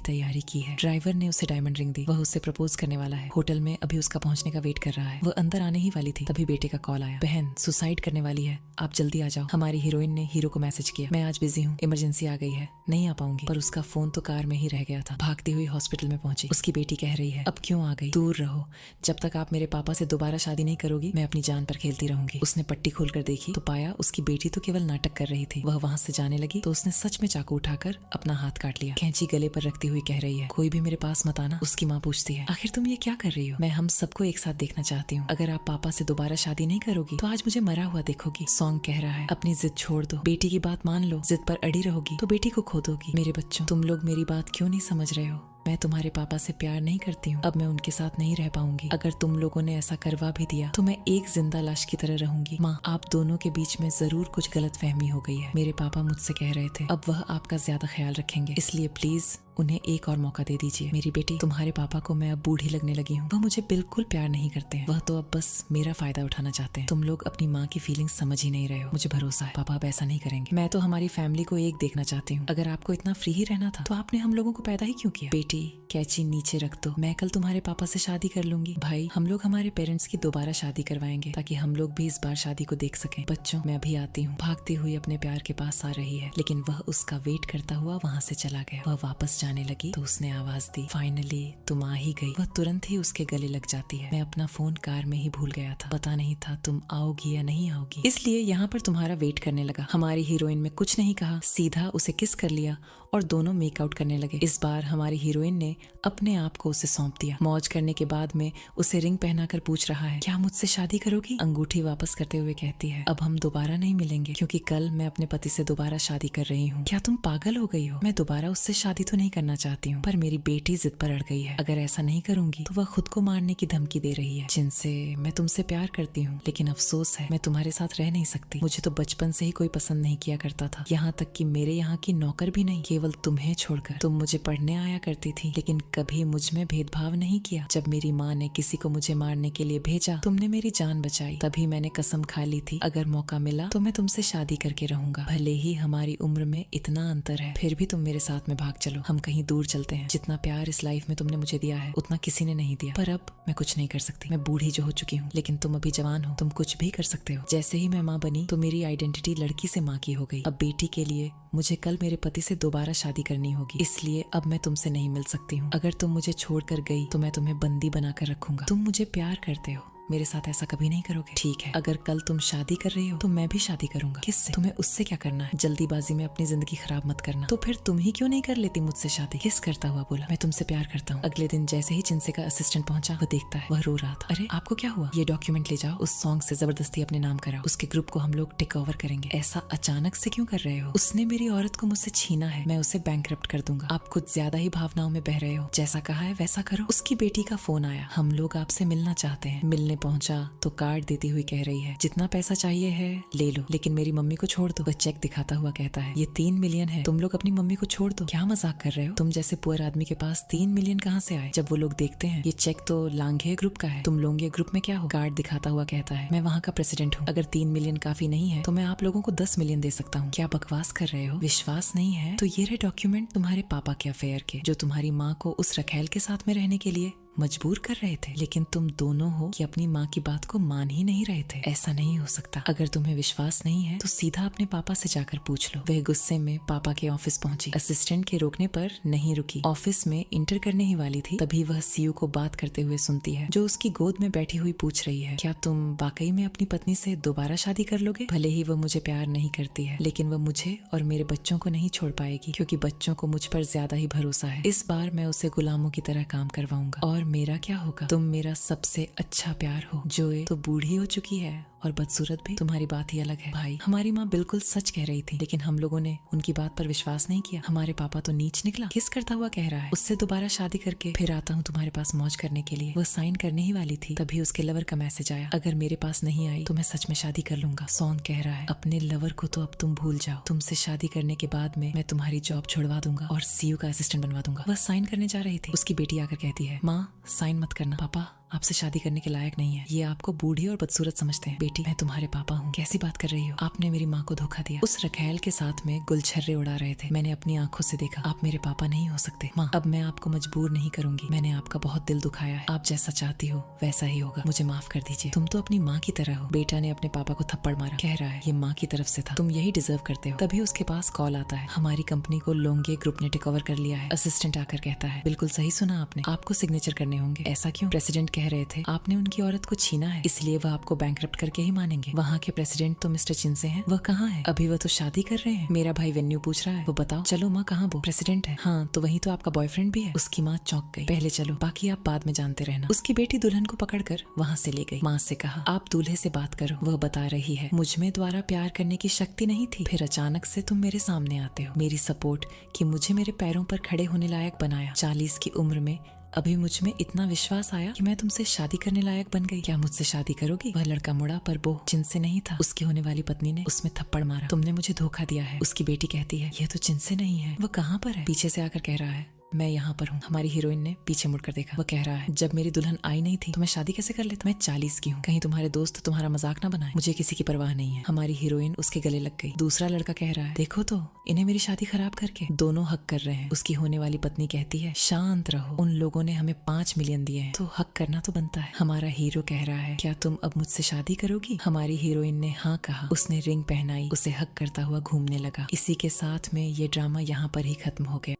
तैयारी की है। ड्राइवर ने उसे डायमंड रिंग दी, वह उससे प्रपोज करने वाला है। होटल में अभी उसका पहुंचने का वेट कर रहा है। वह अंदर आने ही वाली थी, तभी बेटे का कॉल आया, बहन सुसाइड करने वाली है, आप जल्दी आ जाओ। हमारी हीरोइन ने हीरो को मैसेज किया, मैं आज बिजी हूँ, इमरजेंसी आ गई है, नहीं आ पाऊंगी। पर उसका फोन तो कार में ही रह गया था। भागती हुई हॉस्पिटल में पहुंची। उसकी बेटी कह रही है, अब क्यों आ गई? दूर रहो, जब तक आप मेरे पापा से दोबारा शादी नहीं करोगी मैं अपनी जान पर खेलती रहूंगी। उसने पट्टी खोलकर देखी तो पाया उसकी बेटी तो केवल नाटक कर रही थी। वह वहां से जाने लगी तो उसने सच में चाकू उठाकर अपना हाथ काट लिया। कैंची गले पर रखती हुई कह रही है, कोई भी मेरे पास मत आना। उसकी माँ पूछती है, आखिर तुम ये क्या कर रही हो? मैं हम सबको एक साथ देखना चाहती हूँ, अगर आप पापा से दोबारा शादी नहीं करोगी तो आज मुझे मरा हुआ देखोगी। सॉन्ग कह रहा है, अपनी जिद छोड़ दो, बेटी की बात मान लो, जिद पर अड़ी रहोगी तो बेटी को खो दोगी। मेरे बच्चों, तुम लोग मेरी बात क्यों नहीं समझ रहे हो? मैं तुम्हारे पापा से प्यार नहीं करती हूँ, अब मैं उनके साथ नहीं रह पाऊंगी। अगर तुम लोगों ने ऐसा करवा भी दिया तो मैं एक जिंदा लाश की तरह रहूंगी। माँ, आप दोनों के बीच में जरूर कुछ गलतफहमी हो गई है। मेरे पापा मुझसे कह रहे थे अब वह आपका ज्यादा ख्याल रखेंगे, इसलिए प्लीज उन्हें एक और मौका दे दीजिए। मेरी बेटी, तुम्हारे पापा को मैं अब बूढ़ी लगने लगी हूँ, वह मुझे बिल्कुल प्यार नहीं करते हैं, वह तो अब बस मेरा फायदा उठाना चाहते हैं। तुम लोग अपनी माँ की फीलिंग्स समझ ही नहीं रहे हो, मुझे भरोसा है पापा अब ऐसा नहीं करेंगे। मैं तो हमारी फैमिली को एक देखना चाहती हूँ, अगर आपको इतना फ्री ही रहना था तो आपने हम लोगों को पैदा ही क्यों किया? बेटी कैची नीचे रख दो, मैं कल तुम्हारे पापा से शादी कर लूंगी। भाई, हम लोग हमारे पेरेंट्स की दोबारा शादी करवाएंगे ताकि हम लोग भी इस बार शादी को देख सकें। बच्चों, मैं अभी आती हूँ। भागती हुई अपने प्यार के पास आ रही है, लेकिन वह उसका वेट करता हुआ वहाँ से चला गया। वह वापस जाने लगी तो उसने आवाज दी, फाइनली तुम आ ही गई। वह तुरंत ही उसके गले लग जाती है। मैं अपना फोन कार में ही भूल गया था, पता नहीं था तुम आओगी या नहीं आओगी, इसलिए यहाँ पर तुम्हारा वेट करने लगा। हमारी हीरोइन में कुछ नहीं कहा, सीधा उसे किस कर लिया और दोनों मेकआउट करने लगे। इस बार हमारी हीरोइन ने अपने आप को उसे सौंप दिया। मौज करने के बाद में उसे रिंग पहनाकर पूछ रहा है, क्या मुझसे शादी करोगी? अंगूठी वापस करते हुए कहती है, अब हम दोबारा नहीं मिलेंगे क्योंकि कल मैं अपने पति से दोबारा शादी कर रही हूँ। क्या तुम पागल हो गई हो? मैं दोबारा उससे शादी तो नहीं करना चाहती हूँ, पर मेरी बेटी जिद पर अड़ गई है। अगर ऐसा नहीं करूंगी तो वह खुद को मारने की धमकी दे रही है। जिनसे मैं तुमसे प्यार करती हूँ, लेकिन अफसोस है मैं तुम्हारे साथ रह नहीं सकती। मुझे तो बचपन से ही कोई पसंद नहीं किया करता था, यहाँ तक कि मेरे यहाँ की नौकर भी नहीं। केवल केवल तुम्हें छोड़कर। तुम मुझे पढ़ने आया करती थी, लेकिन कभी मुझ में भेदभाव नहीं किया। जब मेरी माँ ने किसी को मुझे मारने के लिए भेजा, तुमने मेरी जान बचाई। तभी मैंने कसम खा ली थी, अगर मौका मिला तो मैं तुमसे शादी करके रहूंगा। भले ही हमारी उम्र में इतना अंतर है, फिर भी तुम मेरे साथ में भाग चलो। हम कहीं दूर चलते हैं। जितना प्यार इस लाइफ में तुमने मुझे दिया है, उतना किसी ने नहीं दिया। पर अब मैं कुछ नहीं कर सकती। मैं बूढ़ी जो हो चुकी हूँ, लेकिन तुम अभी जवान हो, तुम कुछ भी कर सकते हो। जैसे ही मैं माँ बनी तो मेरी आइडेंटिटी लड़की से माँ की हो गई। अब बेटी के लिए मुझे कल मेरे पति से दोबारा शादी करनी होगी, इसलिए अब मैं तुमसे नहीं मिल सकती हूँ। अगर तुम मुझे छोड़कर गई तो मैं तुम्हें बंदी बनाकर रखूंगा। तुम मुझे प्यार करते हो, मेरे साथ ऐसा कभी नहीं करोगे? ठीक है, अगर कल तुम शादी कर रही हो तो मैं भी शादी करूंगा। किससे? तुम्हें उससे क्या करना है? जल्दीबाजी में अपनी जिंदगी खराब मत करना। तो फिर तुम ही क्यों नहीं कर लेती मुझसे शादी? किस करता हुआ बोला, मैं तुमसे प्यार करता हूँ। अगले दिन जैसे ही चिंसे का असिस्टेंट पहुंचा, वह देखता है वह रो रहा था। अरे आपको क्या हुआ? ये डॉक्यूमेंट ले जाओ, उस सॉन्ग से जबरदस्ती अपने नाम कराओ। उसके ग्रुप को हम लोग टेक ओवर करेंगे। ऐसा अचानक से क्यों कर रहे हो? उसने मेरी औरत को मुझसे छीना है, मैं उसे बैंकरप्ट कर दूंगा। आप कुछ ज्यादा ही भावनाओं में बह रहे हो। जैसा कहा है वैसा करो। उसकी बेटी का फोन आया, हम लोग आपसे मिलना चाहते हैं। मिलने पहुंचा तो कार्ड देती हुई कह रही है, जितना पैसा चाहिए है ले लो, लेकिन मेरी मम्मी को छोड़ दो। वह चेक दिखाता हुआ कहता है, ये 3 मिलियन है, तुम लोग अपनी मम्मी को छोड़ दो। क्या मजाक कर रहे हो? तुम जैसे पुअर आदमी के पास 3 मिलियन कहाँ से आए? जब वो लोग देखते हैं ये चेक तो लांघे ग्रुप का है, तुम लोंगे ग्रुप में क्या हो? कार्ड दिखाता हुआ कहता है, मैं वहाँ का प्रेसिडेंट हूँ। अगर 3 मिलियन काफी नहीं है तो मैं आप लोगों को 10 मिलियन दे सकता हूँ। क्या बकवास कर रहे हो? विश्वास नहीं है तो ये रहे डॉक्यूमेंट तुम्हारे पापा के अफेयर के, जो तुम्हारी माँ को उस रखैल के साथ में रहने के लिए मजबूर कर रहे थे। लेकिन तुम दोनों हो कि अपनी माँ की बात को मान ही नहीं रहे थे। ऐसा नहीं हो सकता। अगर तुम्हें विश्वास नहीं है तो सीधा अपने पापा से जाकर पूछ लो। वह गुस्से में पापा के ऑफिस पहुंची। असिस्टेंट के रोकने पर नहीं रुकी। ऑफिस में इंटर करने ही वाली थी, तभी वह सीयू को बात करते हुए सुनती है, जो उसकी गोद में बैठी हुई पूछ रही है, क्या तुम वाकई में अपनी पत्नी से दोबारा शादी कर लोगे? भले ही वह मुझे प्यार नहीं करती है, लेकिन वह मुझे और मेरे बच्चों को नहीं छोड़ पाएगी, क्योंकि बच्चों को मुझ पर ज्यादा ही भरोसा है। इस बार मैं उसे गुलामों की तरह काम करवाऊंगा। और मेरा क्या होगा? तुम मेरा सबसे अच्छा प्यार हो। जोए तो बूढ़ी हो चुकी है और बदसूरत भी, तुम्हारी बात ही अलग है। भाई, हमारी माँ बिल्कुल सच कह रही थी, लेकिन हम लोगों ने उनकी बात पर विश्वास नहीं किया। हमारे पापा तो नीच निकला। किस करता हुआ कह रहा है, उससे दोबारा शादी करके फिर आता हूँ तुम्हारे पास मौज करने के लिए। वह साइन करने ही वाली थी, तभी उसके लवर का मैसेज आया, अगर मेरे पास नहीं आई तो मैं सच में शादी कर लूंगा। सॉन कह रहा है, अपने लवर को तो अब तुम भूल जाओ। तुमसे शादी करने के बाद में मैं तुम्हारी जॉब छुड़वा दूंगा और सीयू का असिस्टेंट बनवा दूंगा। वह साइन करने जा रही थी, उसकी बेटी आकर कहती है, माँ साइन मत करना, पापा आपसे शादी करने के लायक नहीं है। ये आपको बूढ़ी और बदसूरत समझते हैं। बेटी, मैं तुम्हारे पापा हूँ। कैसी बात कर रही हो? आपने मेरी माँ को धोखा दिया। उस रखैल के साथ में गुलछर्रे उड़ा रहे थे, मैंने अपनी आंखों से देखा। आप मेरे पापा नहीं हो सकते। माँ, अब मैं आपको मजबूर नहीं करूंगी। मैंने आपका बहुत दिल दुखाया है। आप जैसा चाहती हो वैसा ही होगा। मुझे माफ कर दीजिए। तुम तो अपनी माँ की तरह हो। बेटा ने अपने पापा को थप्पड़ मारा, कह रहा है ये माँ की तरफ से था, तुम यही डिजर्व करते हो। तभी उसके पास कॉल आता है, हमारी कंपनी को लोंगे ग्रुप ने टेक ओवर कर लिया है। असिस्टेंट आकर कहता है, बिल्कुल सही सुना आपने, आपको सिग्नेचर करने होंगे। ऐसा क्यों? प्रेसिडेंट कह रहे थे आपने उनकी औरत को छीना है, इसलिए वह आपको बैंकरप्ट करके ही मानेंगे। वहाँ के प्रेसिडेंट तो मिस्टर चिंसे हैं। वह कहाँ है? अभी वह तो शादी कर रहे हैं। मेरा भाई वेन्यू पूछ रहा है, वो बताओ। चलो माँ, कहाँ वो? प्रेसिडेंट है। हाँ, तो वही तो आपका बॉयफ्रेंड भी है। उसकी माँ चौंक गई। पहले चलो, बाकी आप बाद में जानते रहना। उसकी बेटी दुल्हन को पकड़कर वहाँ से ले गई। माँ से कहा, आप दूल्हे से बात करो। वह बता रही है, मुझ में द्वारा प्यार करने की शक्ति नहीं थी, फिर अचानक से तुम मेरे सामने आते हो। मेरी सपोर्ट कि मुझे मेरे पैरों पर खड़े होने लायक बनाया। 40 की उम्र में अभी मुझ में इतना विश्वास आया कि मैं तुमसे शादी करने लायक बन गई। क्या मुझसे शादी करोगी? वह लड़का मुड़ा, पर वो जिनसे नहीं था। उसकी होने वाली पत्नी ने उसमें थप्पड़ मारा, तुमने मुझे धोखा दिया है। उसकी बेटी कहती है, यह तो जिनसे नहीं है। वह कहाँ पर है? पीछे से आकर कह रहा है, मैं यहाँ पर हूँ। हमारी हीरोइन ने पीछे मुड़कर देखा। वह कह रहा है, जब मेरी दुल्हन आई नहीं थी तो मैं शादी कैसे कर लेता? मैं 40 की हूँ, कहीं तुम्हारे दोस्त तुम्हारा मजाक ना बनाए। मुझे किसी की परवाह नहीं है। हमारी हीरोइन उसके गले लग गई। दूसरा लड़का कह रहा है, देखो तो इन्हें मेरी शादी खराब करके। दोनों हक कर रहे हैं। उसकी होने वाली पत्नी कहती है, शांत रहो, उन लोगों ने हमें 5 मिलियन दिए हैं, तो हक करना तो बनता है। हमारा हीरो कह रहा है, क्या तुम अब मुझसे शादी करोगी? हमारी हीरोइन ने हाँ कहा। उसने रिंग पहनाई, उसे हक करता हुआ घूमने लगा। इसी के साथ में ये ड्रामा यहाँ पर ही खत्म हो गया।